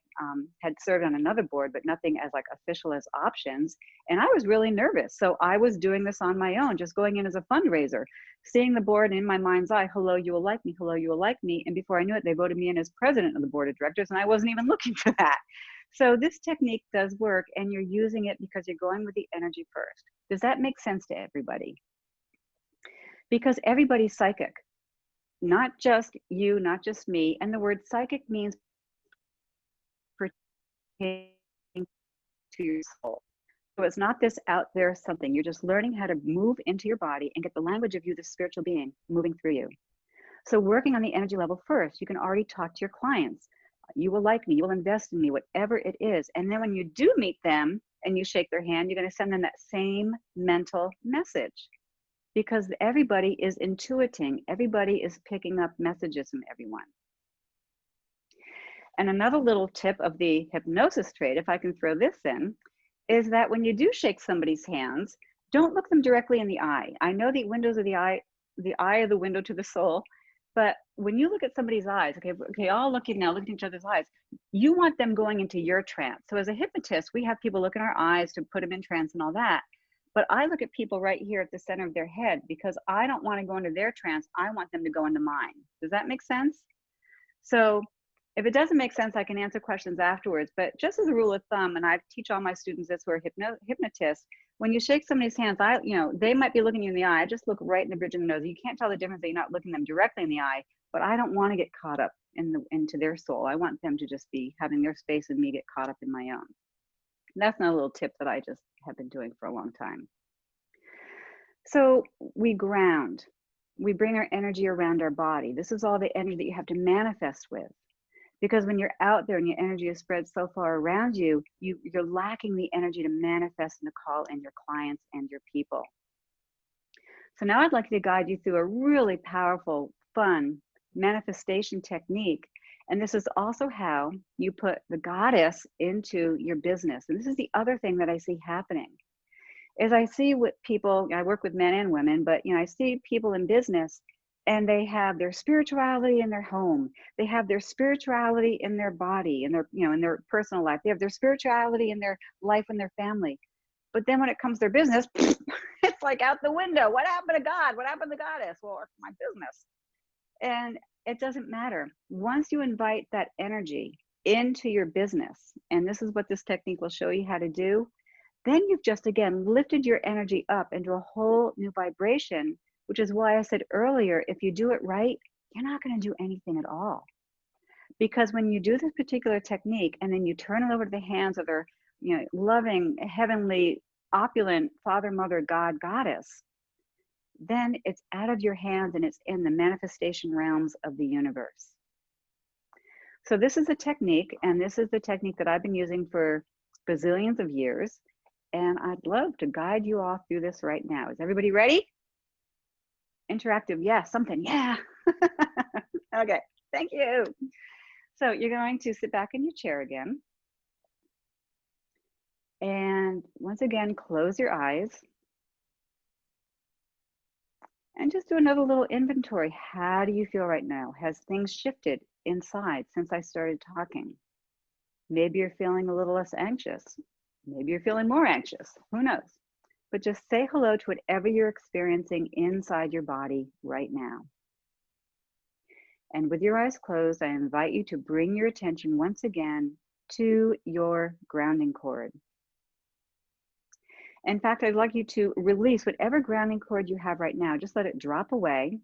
had served on another board, but nothing as like official as Options. And I was really nervous. So I was doing this on my own, just going in as a fundraiser, seeing the board in my mind's eye, hello, you will like me, hello, you will like me. And before I knew it, they voted me in as president of the board of directors, and I wasn't even looking for that. So this technique does work, and you're using it because you're going with the energy first. Does that make sense to everybody? Because everybody's psychic. Not just you, not just me. And the word psychic means pertaining to your soul. So it's not this out there something. You're just learning how to move into your body and get the language of you, the spiritual being, moving through you. So working on the energy level first, you can already talk to your clients. You will like me, you will invest in me, whatever it is. And then when you do meet them and you shake their hand, you're going to send them that same mental message. Because everybody is intuiting, everybody is picking up messages from everyone. And another little tip of the hypnosis trade, if I can throw this in, is that when you do shake somebody's hands, don't look them directly in the eye. I know the windows of the eye of the window to the soul, but when you look at somebody's eyes, okay, all looking at each other's eyes, you want them going into your trance. So as a hypnotist, we have people look in our eyes to put them in trance and all that. But I look at people right here at the center of their head because I don't want to go into their trance. I want them to go into mine. Does that make sense? So if it doesn't make sense, I can answer questions afterwards. But just as a rule of thumb, and I teach all my students this who are hypnotists, when you shake somebody's hands, they might be looking you in the eye. I just look right in the bridge of the nose. You can't tell the difference that you're not looking them directly in the eye, but I don't want to get caught up into their soul. I want them to just be having their space and me get caught up in my own. That's not a little tip that I just have been doing for a long time. So we ground. We bring our energy around our body. This is all the energy that you have to manifest with. Because when you're out there and your energy is spread so far around you, you're lacking the energy to manifest and to call in your clients and your people. So now I'd like to guide you through a really powerful, fun manifestation technique. And this is also how you put the goddess into your business. And this is the other thing that I see happening is I see what people, I work with men and women, but I see people in business and they have their spirituality in their home. They have their spirituality in their body, in their, in their personal life. They have their spirituality in their life and their family. But then when it comes to their business, it's like out the window. What happened to God? What happened to goddess? Well, it's my business. And it doesn't matter. Once you invite that energy into your business, and this is what this technique will show you how to do, then you've just, again, lifted your energy up into a whole new vibration, which is why I said earlier, if you do it right, you're not going to do anything at all. Because when you do this particular technique and then you turn it over to the hands of their loving, heavenly, opulent Father, Mother, God, Goddess, then it's out of your hands and it's in the manifestation realms of the universe. So this is a technique, and this is the technique that I've been using for bazillions of years. And I'd love to guide you all through this right now. Is everybody ready? Interactive, yeah, something, yeah. Okay, thank you. So you're going to sit back in your chair again. And once again, close your eyes. And just do another little inventory. How do you feel right now? Has things shifted inside since I started talking? Maybe you're feeling a little less anxious. Maybe you're feeling more anxious. Who knows? But just say hello to whatever you're experiencing inside your body right now. And with your eyes closed, I invite you to bring your attention once again to your grounding cord. In fact, I'd like you to release whatever grounding cord you have right now. Just let it drop away.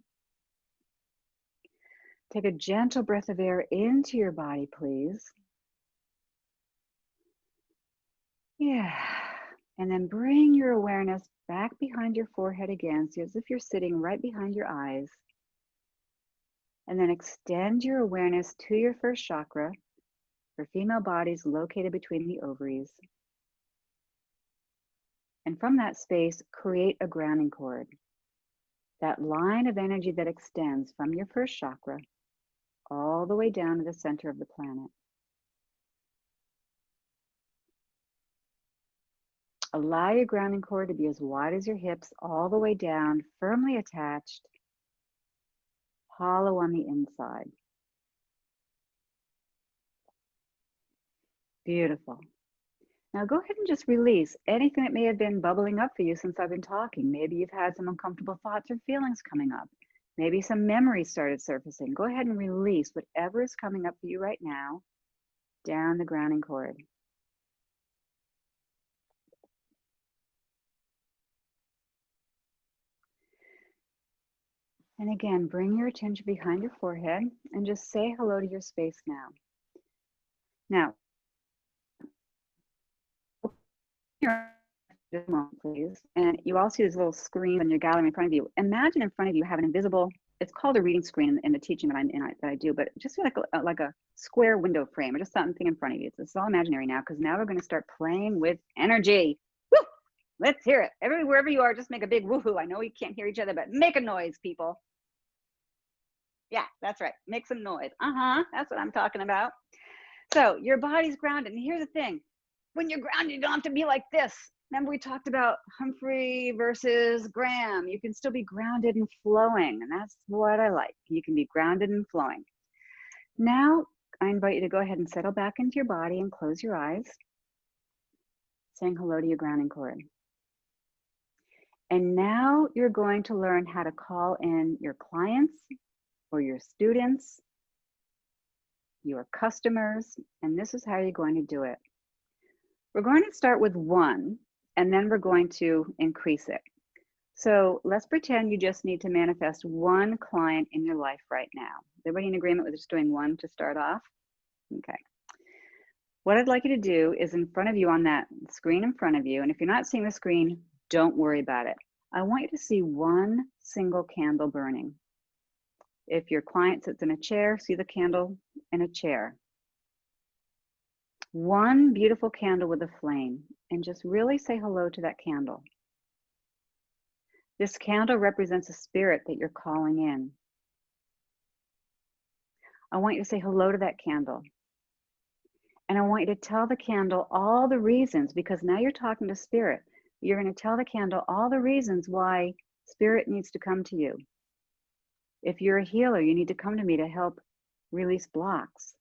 Take a gentle breath of air into your body, please. Yeah. And then bring your awareness back behind your forehead again, so as if you're sitting right behind your eyes. And then extend your awareness to your first chakra. For female bodies located between the ovaries. And from that space, create a grounding cord. That line of energy that extends from your first chakra all the way down to the center of the planet. Allow your grounding cord to be as wide as your hips, all the way down, firmly attached, hollow on the inside. Beautiful. Now go ahead and just release anything that may have been bubbling up for you since I've been talking. Maybe you've had some uncomfortable thoughts or feelings coming up. Maybe some memories started surfacing. Go ahead and release whatever is coming up for you right now down the grounding cord. And again, bring your attention behind your forehead and just say hello to your space now. Now, just a moment, please. And you all see this little screen in your gallery in front of you. Imagine in front of you have an invisible, it's called a reading screen in the teaching that I'm in, that I do, but just like a square window frame or just something in front of you. It's all imaginary now, because now we're going to start playing with energy. Woo! Let's hear it. Everybody, wherever you are, just make a big woohoo. I know you can't hear each other, but make a noise, people. Yeah, that's right. Make some noise. That's what I'm talking about. So your body's grounded. And here's the thing. When you're grounded, you don't have to be like this. Remember we talked about Humphrey versus Graham. You can still be grounded and flowing. And that's what I like. You can be grounded and flowing. Now, I invite you to go ahead and settle back into your body and close your eyes, saying hello to your grounding cord. And now you're going to learn how to call in your clients or your students, your customers, and this is how you're going to do it. We're going to start with one, and then we're going to increase it. So let's pretend you just need to manifest one client in your life right now. Is everybody in agreement with just doing one to start off? Okay. What I'd like you to do is in front of you on that screen in front of you, and if you're not seeing the screen, don't worry about it. I want you to see one single candle burning. If your client sits in a chair, see the candle in a chair. One beautiful candle with a flame, and just really say hello to that candle. This candle represents a spirit that you're calling in. I want you to say hello to that candle. And I want you to tell the candle all the reasons, because now you're talking to spirit. You're going to tell the candle all the reasons why spirit needs to come to you. If you're a healer, you need to come to me to help release blocks.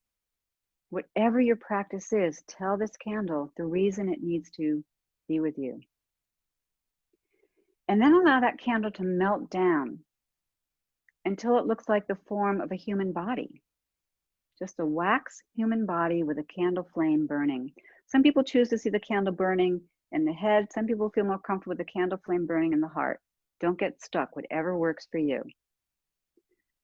Whatever your practice is, tell this candle the reason it needs to be with you. And then allow that candle to melt down until it looks like the form of a human body. Just a wax human body with a candle flame burning. Some people choose to see the candle burning in the head. Some people feel more comfortable with the candle flame burning in the heart. Don't get stuck, whatever works for you.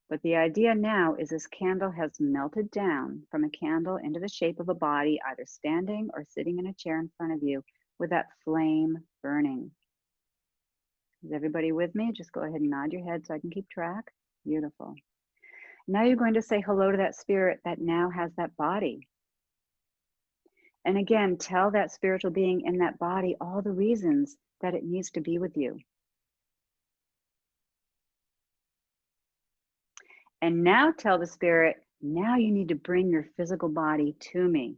But the idea now is this candle has melted down from a candle into the shape of a body, either standing or sitting in a chair in front of you with that flame burning. Is everybody with me? Just go ahead and nod your head so I can keep track. Beautiful. Now you're going to say hello to that spirit that now has that body. And again, tell that spiritual being in that body all the reasons that it needs to be with you. And now tell the spirit, now you need to bring your physical body to me.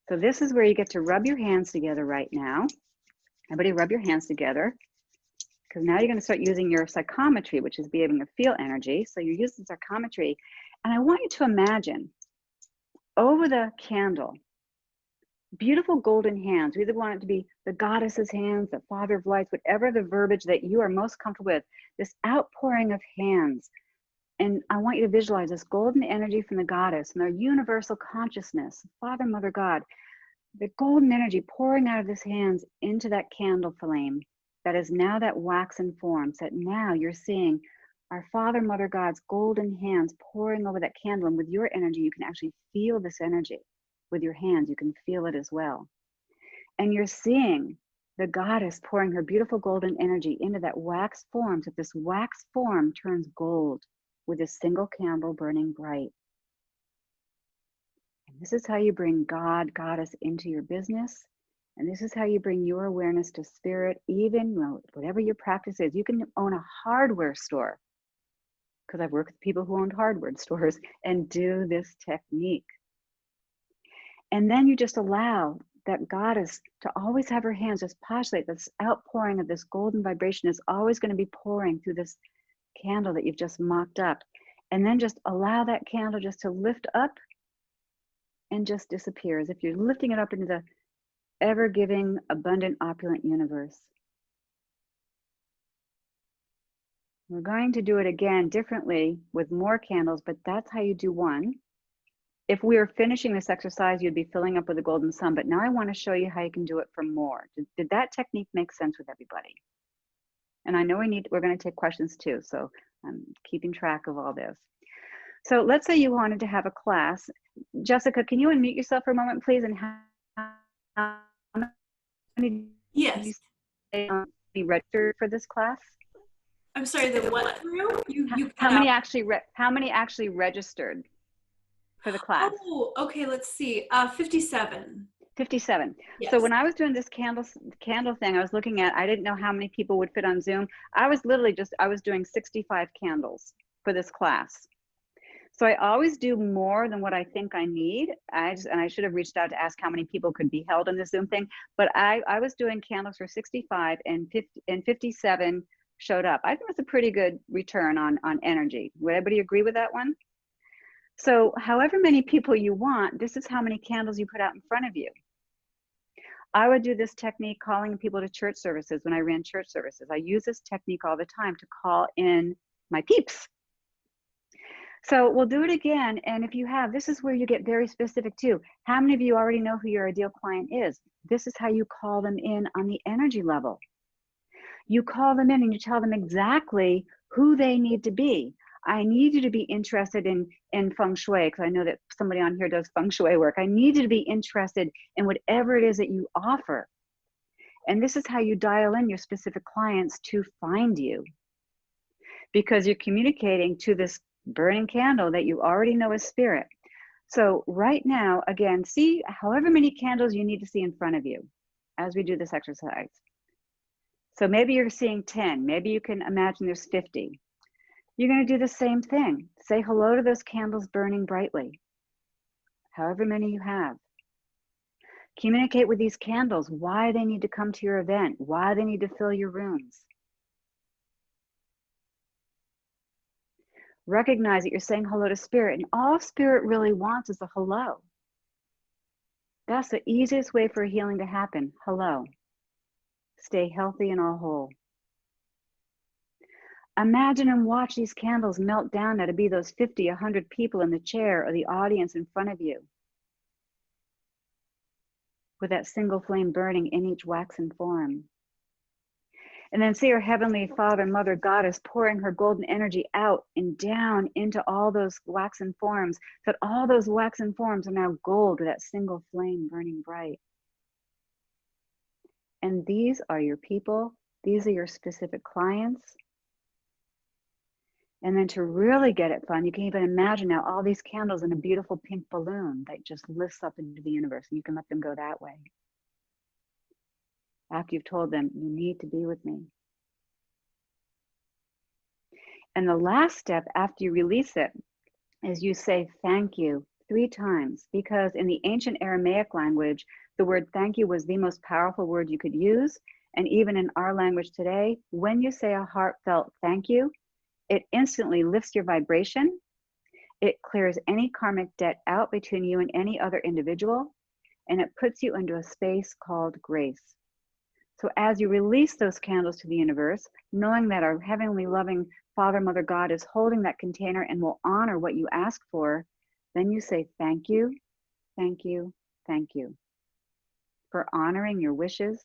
So this is where you get to rub your hands together right now. Everybody rub your hands together, because now you're going to start using your psychometry, which is being able to feel energy. So you're using psychometry. And I want you to imagine over the candle, beautiful golden hands. We either want it to be the goddess's hands, the father of lights, whatever the verbiage that you are most comfortable with, this outpouring of hands. And I want you to visualize this golden energy from the goddess and our universal consciousness, Father, Mother, God, the golden energy pouring out of this hands into that candle flame that is now that waxen form. So that now you're seeing our Father, Mother, God's golden hands pouring over that candle. And with your energy, you can actually feel this energy. With your hands, you can feel it as well. And you're seeing the goddess pouring her beautiful golden energy into that wax form, so that this wax form turns gold with a single candle burning bright. And this is how you bring God, Goddess into your business. And this is how you bring your awareness to spirit, even whatever your practice is. You can own a hardware store, because I've worked with people who owned hardware stores, and do this technique. And then you just allow that goddess to always have her hands just postulate. This outpouring of this golden vibration is always going to be pouring through this candle that you've just mocked up. And then just allow that candle just to lift up and just disappear, as if you're lifting it up into the ever-giving, abundant, opulent universe. We're going to do it again differently with more candles, but that's how you do one. If we were finishing this exercise, you'd be filling up with a golden sun, but now I want to show you how you can do it for more. Did that technique make sense with everybody? And I know we're going to take questions too, so I'm keeping track of all this. So let's say you wanted to have a class. Jessica, can you unmute yourself for a moment, please? And how many Yes. did you say be registered for this class? I'm sorry, the what group? How many actually registered for the class? Oh, okay, let's see. 57. 57. Yes. So when I was doing this candle thing, I was looking at, I didn't know how many people would fit on Zoom. I was doing 65 candles for this class. So I always do more than what I think I need. And I should have reached out to ask how many people could be held in this Zoom thing. But I was doing candles for 65 and 57 showed up. I think it's a pretty good return on energy. Would everybody agree with that one? So however many people you want, this is how many candles you put out in front of you. I would do this technique calling people to church services when I ran church services. I use this technique all the time to call in my peeps. So we'll do it again. And if you have, this is where you get very specific too. How many of you already know who your ideal client is? This is how you call them in on the energy level. You call them in and you tell them exactly who they need to be. I need you to be interested in feng shui, because I know that somebody on here does feng shui work. I need you to be interested in whatever it is that you offer. And this is how you dial in your specific clients to find you, because you're communicating to this burning candle that you already know is spirit. So right now, again, see however many candles you need to see in front of you as we do this exercise. So maybe you're seeing 10. Maybe you can imagine there's 50. You're going to do the same thing. Say hello to those candles burning brightly, however many you have. Communicate with these candles why they need to come to your event, why they need to fill your rooms. Recognize that you're saying hello to spirit, and all spirit really wants is a hello. That's the easiest way for healing to happen. Hello. Stay healthy and all whole. Imagine and watch these candles melt down now to be those 50, 100 people in the chair or the audience in front of you, with that single flame burning in each waxen form. And then see your Heavenly Father, Mother Goddess pouring her golden energy out and down into all those waxen forms, so that all those waxen forms are now gold with that single flame burning bright. And these are your people. These are your specific clients. And then to really get it fun, you can even imagine now all these candles in a beautiful pink balloon that just lifts up into the universe. And you can let them go that way. After you've told them, you need to be with me. And the last step after you release it is you say thank you 3 times, because in the ancient Aramaic language, the word thank you was the most powerful word you could use. And even in our language today, when you say a heartfelt thank you, it instantly lifts your vibration. It clears any karmic debt out between you and any other individual, and it puts you into a space called grace. So as you release those candles to the universe, knowing that our heavenly loving Father, Mother, God is holding that container and will honor what you ask for, then you say thank you, thank you, thank you for honoring your wishes.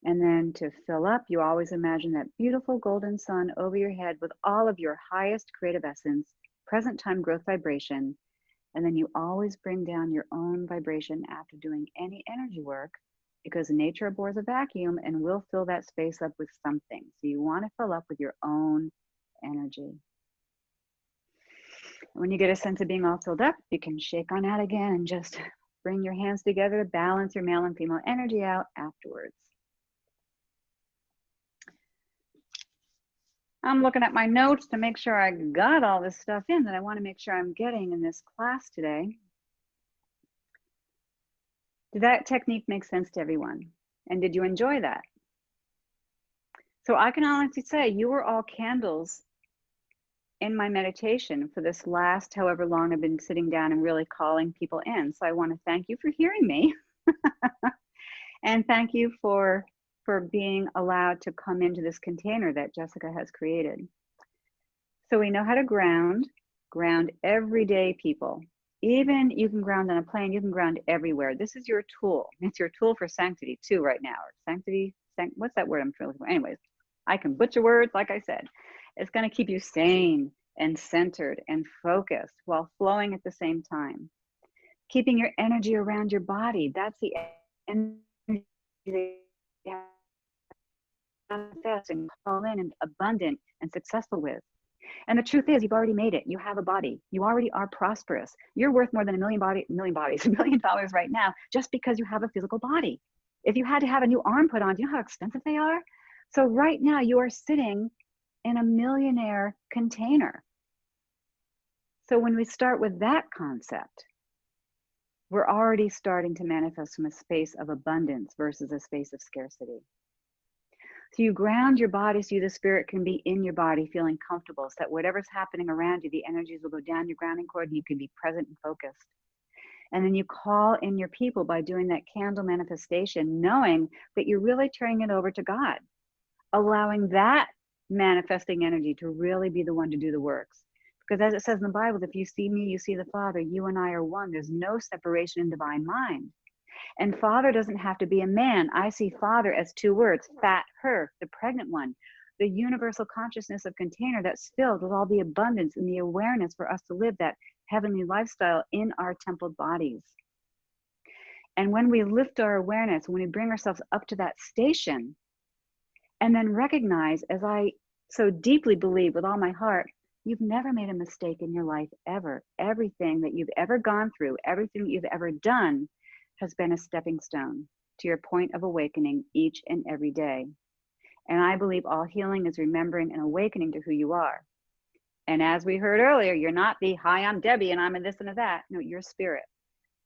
And then to fill up, you always imagine that beautiful golden sun over your head with all of your highest creative essence, present time growth vibration. And then you always bring down your own vibration after doing any energy work, because nature abhors a vacuum and will fill that space up with something. So you want to fill up with your own energy. When you get a sense of being all filled up, you can shake on out again and just bring your hands together to balance your male and female energy out afterwards. I'm looking at my notes to make sure I got all this stuff in that I want to make sure I'm getting in this class today. Did that technique make sense to everyone? And did you enjoy that? So I can honestly say you were all candles in my meditation for this last however long I've been sitting down and really calling people in. So I want to thank you for hearing me. And thank you for being allowed to come into this container that Jessica has created. So we know how to ground everyday people. Even you can ground on a plane, you can ground everywhere. This is your tool. It's your tool for sanctity too right now. Or sanctity, what's that word I'm trying to look for? Anyways, I can butcher words, like I said. It's going to keep you sane and centered and focused while flowing at the same time. Keeping your energy around your body. That's the energy that manifest and call in and abundant and successful with. And the truth is, you've already made it. You have a body. You already are prosperous. You're worth more than $1 million right now, just because you have a physical body. If you had to have a new arm put on, do you know how expensive they are? So right now you are sitting in a millionaire container. So when we start with that concept, we're already starting to manifest from a space of abundance versus a space of scarcity. So you ground your body so the spirit can be in your body feeling comfortable, so that whatever's happening around you, the energies will go down your grounding cord and you can be present and focused. And then you call in your people by doing that candle manifestation, knowing that you're really turning it over to God, allowing that manifesting energy to really be the one to do the works. Because as it says in the Bible, if you see me, you see the Father. You and I are one. There's no separation in divine mind. And Father doesn't have to be a man. I see Father as 2 words, fat her, the pregnant one, the universal consciousness of container that's filled with all the abundance and the awareness for us to live that heavenly lifestyle in our templed bodies. And when we lift our awareness, when we bring ourselves up to that station, and then recognize, as I so deeply believe with all my heart, you've never made a mistake in your life ever. Everything that you've ever gone through, everything that you've ever done has been a stepping stone to your point of awakening each and every day. And I believe all healing is remembering and awakening to who you are. And as we heard earlier, you're not the, hi, I'm Debbie and I'm a this and a that. No, you're spirit.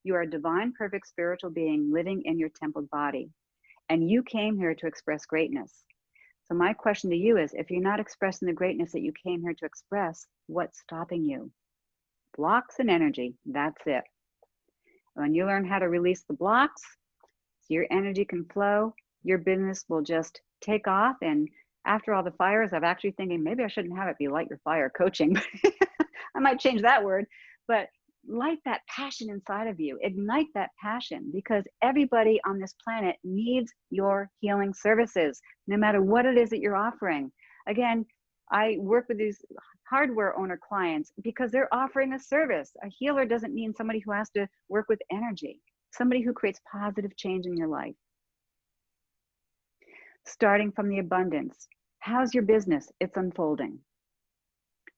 You are a divine, perfect spiritual being living in your templed body. And you came here to express greatness. So my question to you is, if you're not expressing the greatness that you came here to express, what's stopping you? Blocks and energy, that's it. When you learn how to release the blocks, so your energy can flow, your business will just take off. And after all the fires, I'm actually thinking maybe I shouldn't have it be light your fire coaching. I might change that word, but light that passion inside of you, ignite that passion, because everybody on this planet needs your healing services, no matter what it is that you're offering. Again, I work with these hardware owner clients because they're offering a service. A healer doesn't mean somebody who has to work with energy, somebody who creates positive change in your life. Starting from the abundance. How's your business? It's unfolding.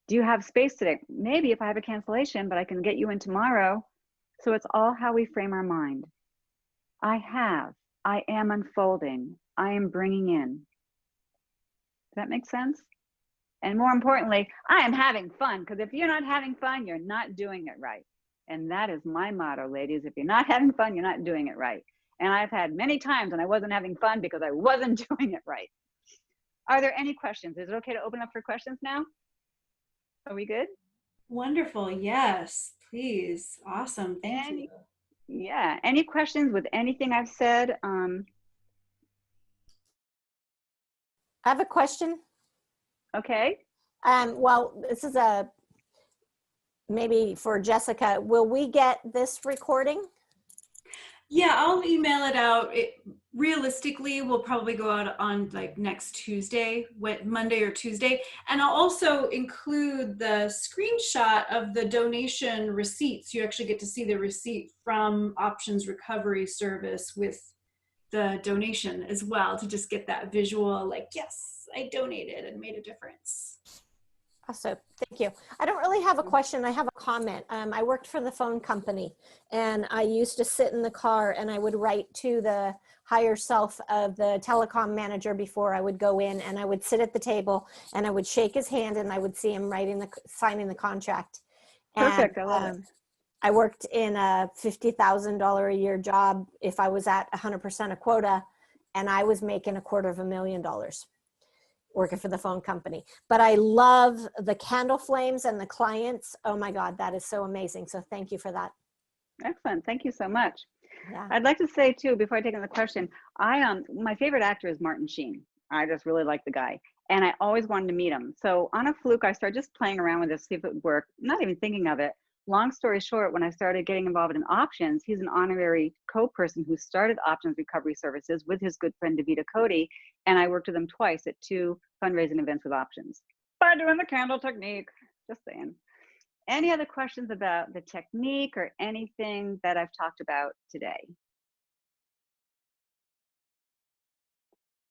Do you have space today? Maybe if I have a cancellation, but I can get you in tomorrow. So it's all how we frame our mind. I am unfolding. I am bringing in. Does that make sense? And more importantly, I am having fun, because if you're not having fun, you're not doing it right. And that is my motto, ladies. If you're not having fun, you're not doing it right. And I've had many times when I wasn't having fun because I wasn't doing it right. Are there any questions? Is it okay to open up for questions now? Are we good? Wonderful. Yes, please. Awesome. Thank you. Yeah. Any questions with anything I've said? I have a question. Okay. Well, this is maybe for Jessica. Will we get this recording? Yeah, I'll email it out. Realistically will probably go out on like next Tuesday, Monday or Tuesday. And I'll also include the screenshot of the donation receipts. You actually get to see the receipt from Options Recovery Service with the donation as well, to just get that visual, like, yes, I donated and made a difference. Awesome. Thank you. I don't really have a question. I have a comment. I worked for the phone company, and I used to sit in the car and I would write to the higher self of the telecom manager before I would go in, and I would sit at the table and I would shake his hand and I would see him signing the contract. Perfect. And, I love it. I worked in a $50,000 a year job if I was at 100% of quota, and I was making $250,000 working for the phone company. But I love the candle flames and the clients. Oh my God, that is so amazing. So thank you for that. Excellent. Thank you so much. Yeah. I'd like to say too, before I take on the question, my favorite actor is Martin Sheen. I just really like the guy. And I always wanted to meet him. So on a fluke, I started just playing around with this, see if it would work, not even thinking of it. Long story short, when I started getting involved in options, he's an honorary co-person who started Options Recovery Services with his good friend Davida Cody, and I worked with him twice at 2 fundraising events with options by doing the candle technique. Just saying. Any other questions about the technique or anything that I've talked about today?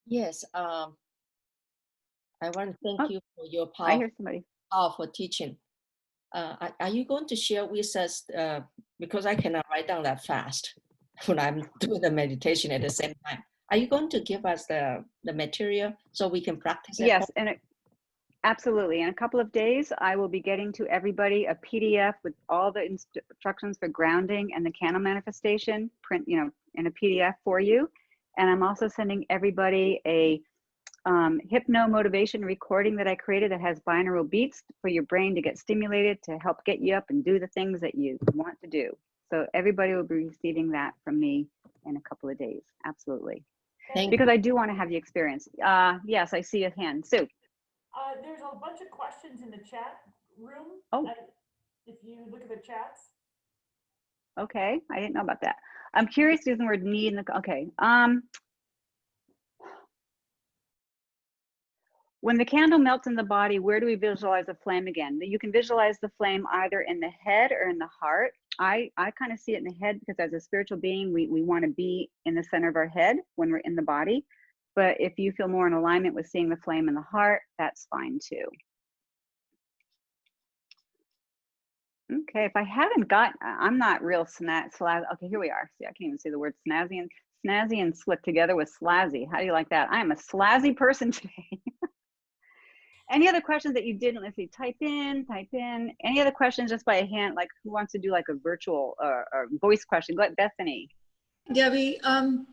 Yes, I want to thank you for your I hear somebody. powerful teaching. Are you going to share with us, because I cannot write down that fast when I'm doing the meditation at the same time. Are you going to give us the material so we can practice it? Yes, and absolutely. In a couple of days, I will be getting to everybody a PDF with all the instructions for grounding and the candle manifestation print, in a PDF for you. And I'm also sending everybody a hypno motivation recording that I created that has binaural beats for your brain to get stimulated to help get you up and do the things that you want to do. So everybody will be receiving that from me in a couple of days. Absolutely. Because I do want to have the experience. Yes, I see a hand. Sue. There's a bunch of questions in the chat room. Oh. If you look at the chats. Okay, I didn't know about that. I'm curious using the word need in the, okay. When the candle melts in the body, where do we visualize the flame again? You can visualize the flame either in the head or in the heart. I kind of see it in the head because as a spiritual being, we want to be in the center of our head when we're in the body. But if you feel more in alignment with seeing the flame in the heart, that's fine too. Okay, if I haven't got, I'm not real okay, here we are. See, I can't even say the word snazzy. And Snazzy and slick together with slazzy. How do you like that? I am a slazzy person today. Any other questions that you didn't, let's see, type in. Any other questions just by a hand, like who wants to do like a virtual or voice question? Go ahead, Bethany. Debbie, and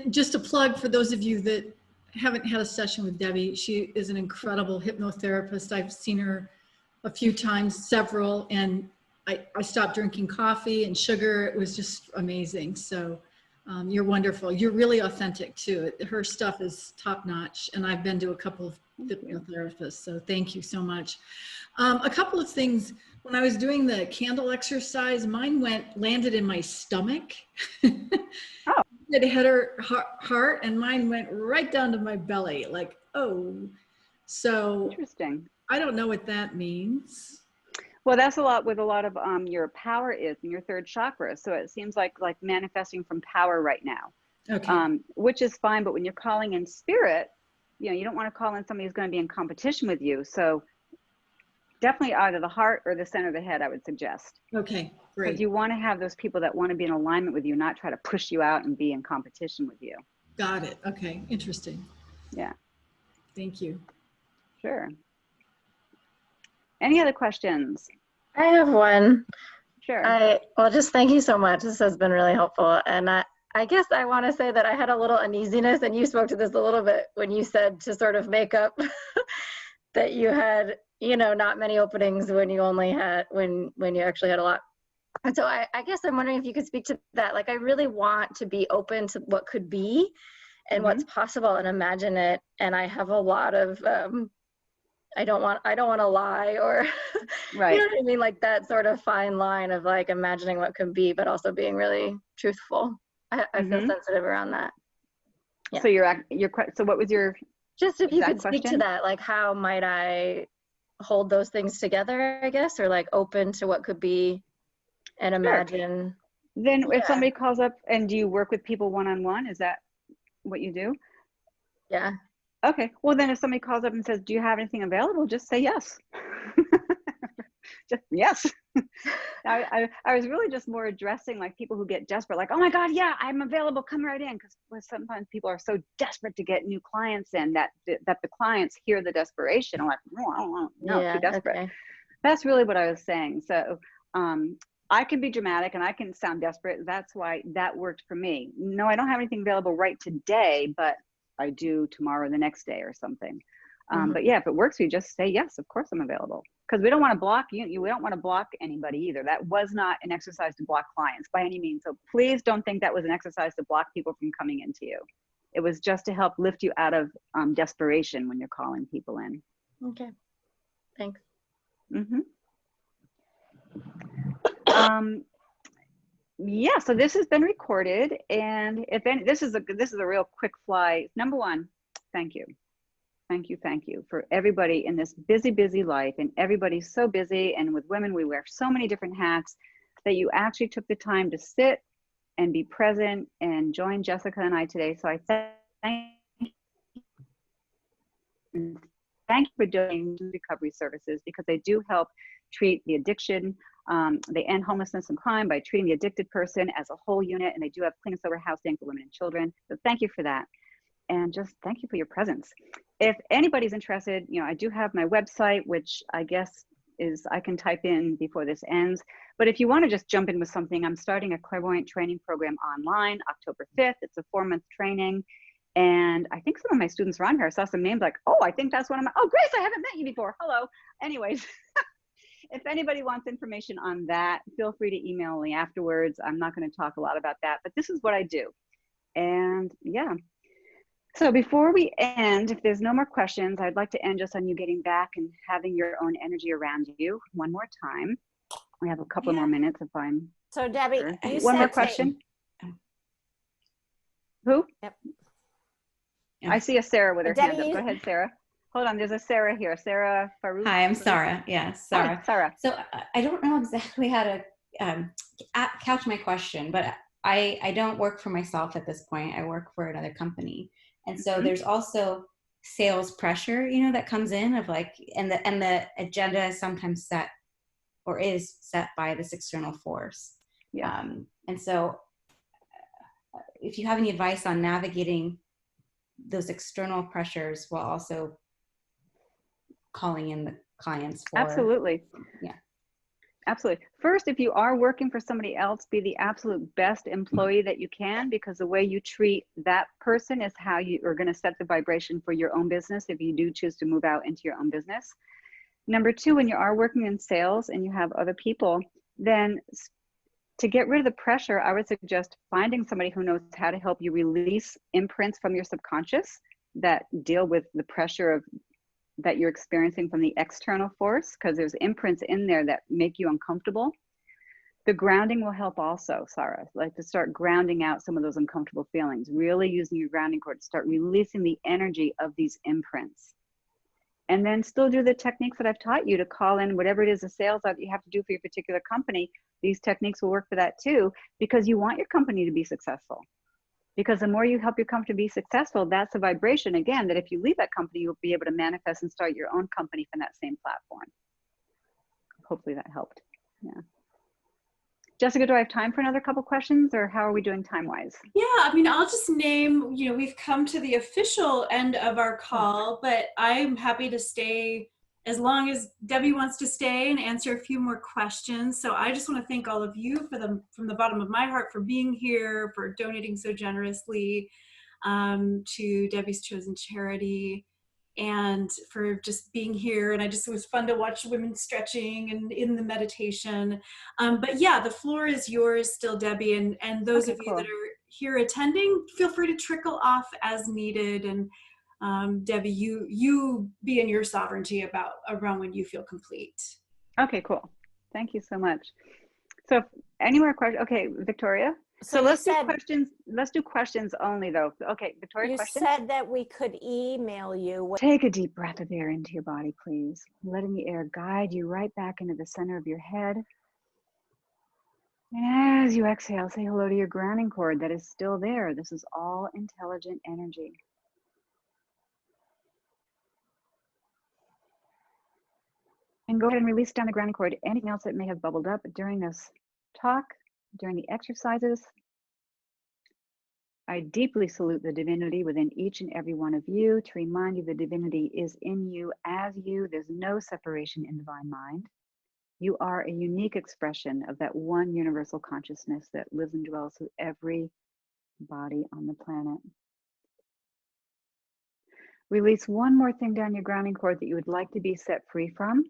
just a plug for those of you that haven't had a session with Debbie, she is an incredible hypnotherapist. I've seen her a few times, several, and I stopped drinking coffee and sugar. It was just amazing. So you're wonderful. You're really authentic too. Her stuff is top notch, and I've been to a couple of hypnotherapists, so thank you so much. A couple of things. When I was doing the candle exercise, mine landed in my stomach. Oh. It hit her heart, and mine went right down to my belly, like, oh. So Interesting. I don't know what that means. Well, that's a lot with a lot of your power is in your third chakra. So it seems like manifesting from power right now, Okay. Which is fine. But when you're calling in spirit, you know, you don't want to call in somebody who's going to be in competition with you. So definitely either the heart or the center of the head, I would suggest. Okay, great. Because you want to have those people that want to be in alignment with you, not try to push you out and be in competition with you. Got it. Okay, interesting. Yeah. Thank you. Sure. Any other questions? I have one. Sure. Well, just thank you so much. This has been really helpful. And I guess I want to say that I had a little uneasiness, and you spoke to this a little bit when you said to sort of make up that you had, you know, not many openings when you only had, when you actually had a lot. And so I guess I'm wondering if you could speak to that. Like, I really want to be open to what could be and what's possible and imagine it. And I have a lot of, I don't want to lie or, Right. you know what I mean? Like that sort of fine line of like imagining what could be, but also being really truthful. I feel sensitive around that. Yeah. So so what was your just if you could speak question? to that, like how might I hold those things together, I guess, or like open to what could be and imagine. Then if somebody calls up, and do you work with people one-on-one? Is that what you do? Yeah. Okay. Well, then if somebody calls up and says, do you have anything available? Just say yes. Just yes. I was really just more addressing like people who get desperate, like, oh my God, yeah, I'm available. Come right in. Because sometimes people are so desperate to get new clients in that the clients hear the desperation. I'm like, no, Yeah, too desperate. okay. That's really what I was saying. So I can be dramatic and I can sound desperate. That's why that worked for me. No, I don't have anything available right today, but I do tomorrow, the next day or something. But yeah, if it works for you, just say, yes, of course I'm available. Because we don't want to block you. We don't want to block anybody either. That was not an exercise to block clients by any means. So please don't think that was an exercise to block people from coming into you. It was just to help lift you out of desperation when you're calling people in. Okay. Thanks. Yeah, so this has been recorded, and if any, this is a real quick fly. Number one, thank you for everybody in this busy life, and everybody's so busy, and with women we wear so many different hats, that you actually took the time to sit and be present and join Jessica and I today. So I thank you for doing recovery services, because they do help treat the addiction. They end homelessness and crime by treating the addicted person as a whole unit, and they do have clean and sober housing for women and children. So thank you for that. And just thank you for your presence. If anybody's interested, you know, I do have my website, which I guess is, I can type in before this ends. But if you want to just jump in with something, I'm starting a clairvoyant training program online, October 5th. It's a 4-month training. And I think some of my students are on here. I saw some names like, oh, I think that's one of my, oh, Grace, I haven't met you before. Hello. Anyways, if anybody wants information on that, feel free to email me afterwards. I'm not going to talk a lot about that, but this is what I do. And yeah. So before we end, if there's no more questions, I'd like to end just on you getting back and having your own energy around you one more time. We have a couple more minutes if I'm. So Debbie, sure. you One more said question. Who? Yep. I see a Sarah with her Debbie, hand up. Go ahead, Sarah. Hold on, there's a Sarah here. Sarah Farouk. Hi, I'm Sarah. Yeah, Sarah. Hi, Sarah. So I don't know exactly how to couch my question, but I don't work for myself at this point. I work for another company. And so there's also sales pressure, you know, that comes in of like, and the agenda is sometimes set or is set by this external force. Yeah. And so if you have any advice on navigating those external pressures while also calling in the clients for. Absolutely. Yeah. Absolutely. First, if you are working for somebody else, be the absolute best employee that you can, because the way you treat that person is how you are going to set the vibration for your own business if you do choose to move out into your own business. Number two, when you are working in sales and you have other people, then to get rid of the pressure, I would suggest finding somebody who knows how to help you release imprints from your subconscious that deal with the pressure of that you're experiencing from the external force, because there's imprints in there that make you uncomfortable. The grounding will help also, Sarah, like to start grounding out some of those uncomfortable feelings, really using your grounding cord to start releasing the energy of these imprints. And then still do the techniques that I've taught you to call in whatever it is, the sales that you have to do for your particular company. These techniques will work for that too, because you want your company to be successful. Because the more you help your company be successful, that's a vibration, again, that if you leave that company, you'll be able to manifest and start your own company from that same platform. Hopefully that helped. Yeah. Jessica, do I have time for another couple questions, or how are we doing time-wise? Yeah, I mean, I'll just name, you know, we've come to the official end of our call, but I'm happy to stay as long as Debbie wants to stay and answer a few more questions. So I just want to thank all of you from the bottom of my heart for being here, for donating so generously to Debbie's Chosen Charity, and for just being here. And it was fun to watch women stretching and in the meditation. But yeah, the floor is yours still, Debbie. And those of you that are here attending, feel free to trickle off as needed. And Debbie, you be in your sovereignty around when you feel complete. Okay, cool. Thank you so much. So any more questions? Okay, Victoria. So let's do questions only though. Okay, Victoria, you questions? said that we could email you. Take a deep breath of air into your body, please. Letting the air guide you right back into the center of your head. And as you exhale, say hello to your grounding cord that is still there. This is all intelligent energy. And go ahead and release down the grounding cord anything else that may have bubbled up during this talk, during the exercises. I deeply salute the divinity within each and every one of you to remind you the divinity is in you as you. There's no separation in divine mind. You are a unique expression of that one universal consciousness that lives and dwells through every body on the planet. Release one more thing down your grounding cord that you would like to be set free from.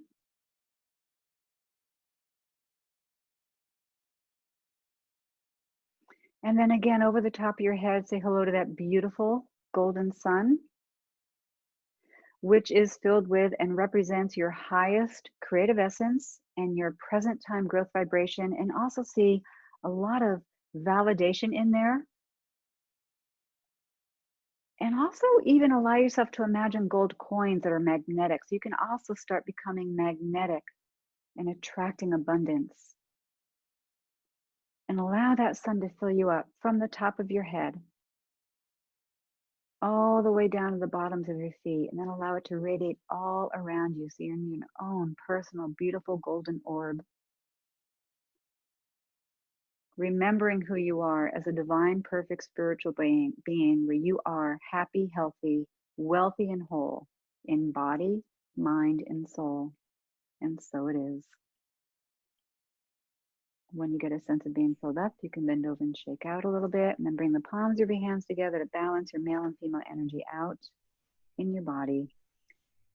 And then again, over the top of your head, say hello to that beautiful golden sun, which is filled with and represents your highest creative essence and your present time growth vibration. And also see a lot of validation in there. And also even allow yourself to imagine gold coins that are magnetic. So you can also start becoming magnetic and attracting abundance. And allow that sun to fill you up from the top of your head all the way down to the bottoms of your feet, and then allow it to radiate all around you so you're in your own personal, beautiful golden orb. Remembering who you are as a divine, perfect spiritual being where you are happy, healthy, wealthy, and whole in body, mind, and soul. And so it is. When you get a sense of being filled up, you can bend over and shake out a little bit, and then bring the palms of your hands together to balance your male and female energy out in your body.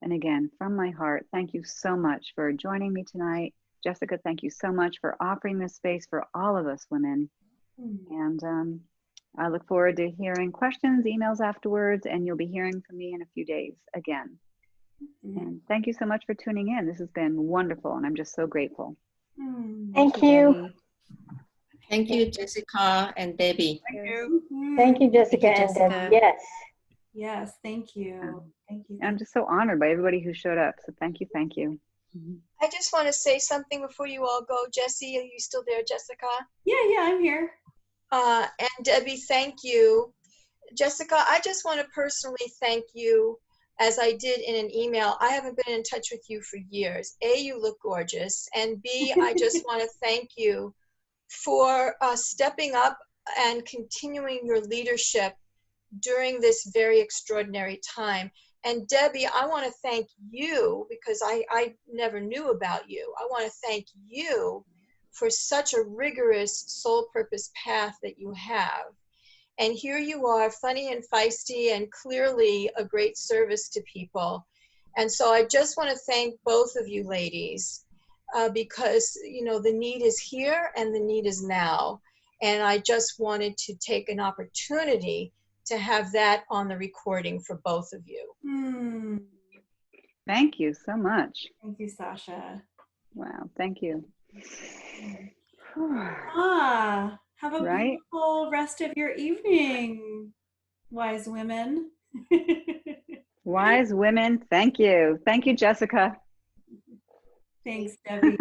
And again, from my heart, thank you so much for joining me tonight. Jessica, thank you so much for offering this space for all of us women. And I look forward to hearing questions, emails afterwards, and you'll be hearing from me in a few days again. And thank you so much for tuning in. This has been wonderful, and I'm just so grateful. Thank you. Thank you, Jessica and Debbie. Thank you. Thank you, Jessica Thank you, and Debbie. Jessica. Yes. Yes, thank you. Thank you. I'm just so honored by everybody who showed up. So thank you, thank you. I just want to say something before you all go. Jessie, are you still there, Jessica? Yeah, I'm here. And Debbie, thank you. Jessica, I just want to personally thank you, as I did in an email. I haven't been in touch with you for years. A, you look gorgeous. And B, I just want to thank you for stepping up and continuing your leadership during this very extraordinary time. And Debbie, I want to thank you because I never knew about you. I want to thank you for such a rigorous soul purpose path that you have. And here you are, funny and feisty and clearly a great service to people. And so I just want to thank both of you ladies because, you know, the need is here and the need is now. And I just wanted to take an opportunity to have that on the recording for both of you. Thank you so much. Thank you, Sasha. Wow, thank you. Have a Right? beautiful rest of your evening, wise women. Wise women, thank you. Thank you, Jessica. Thanks, Debbie.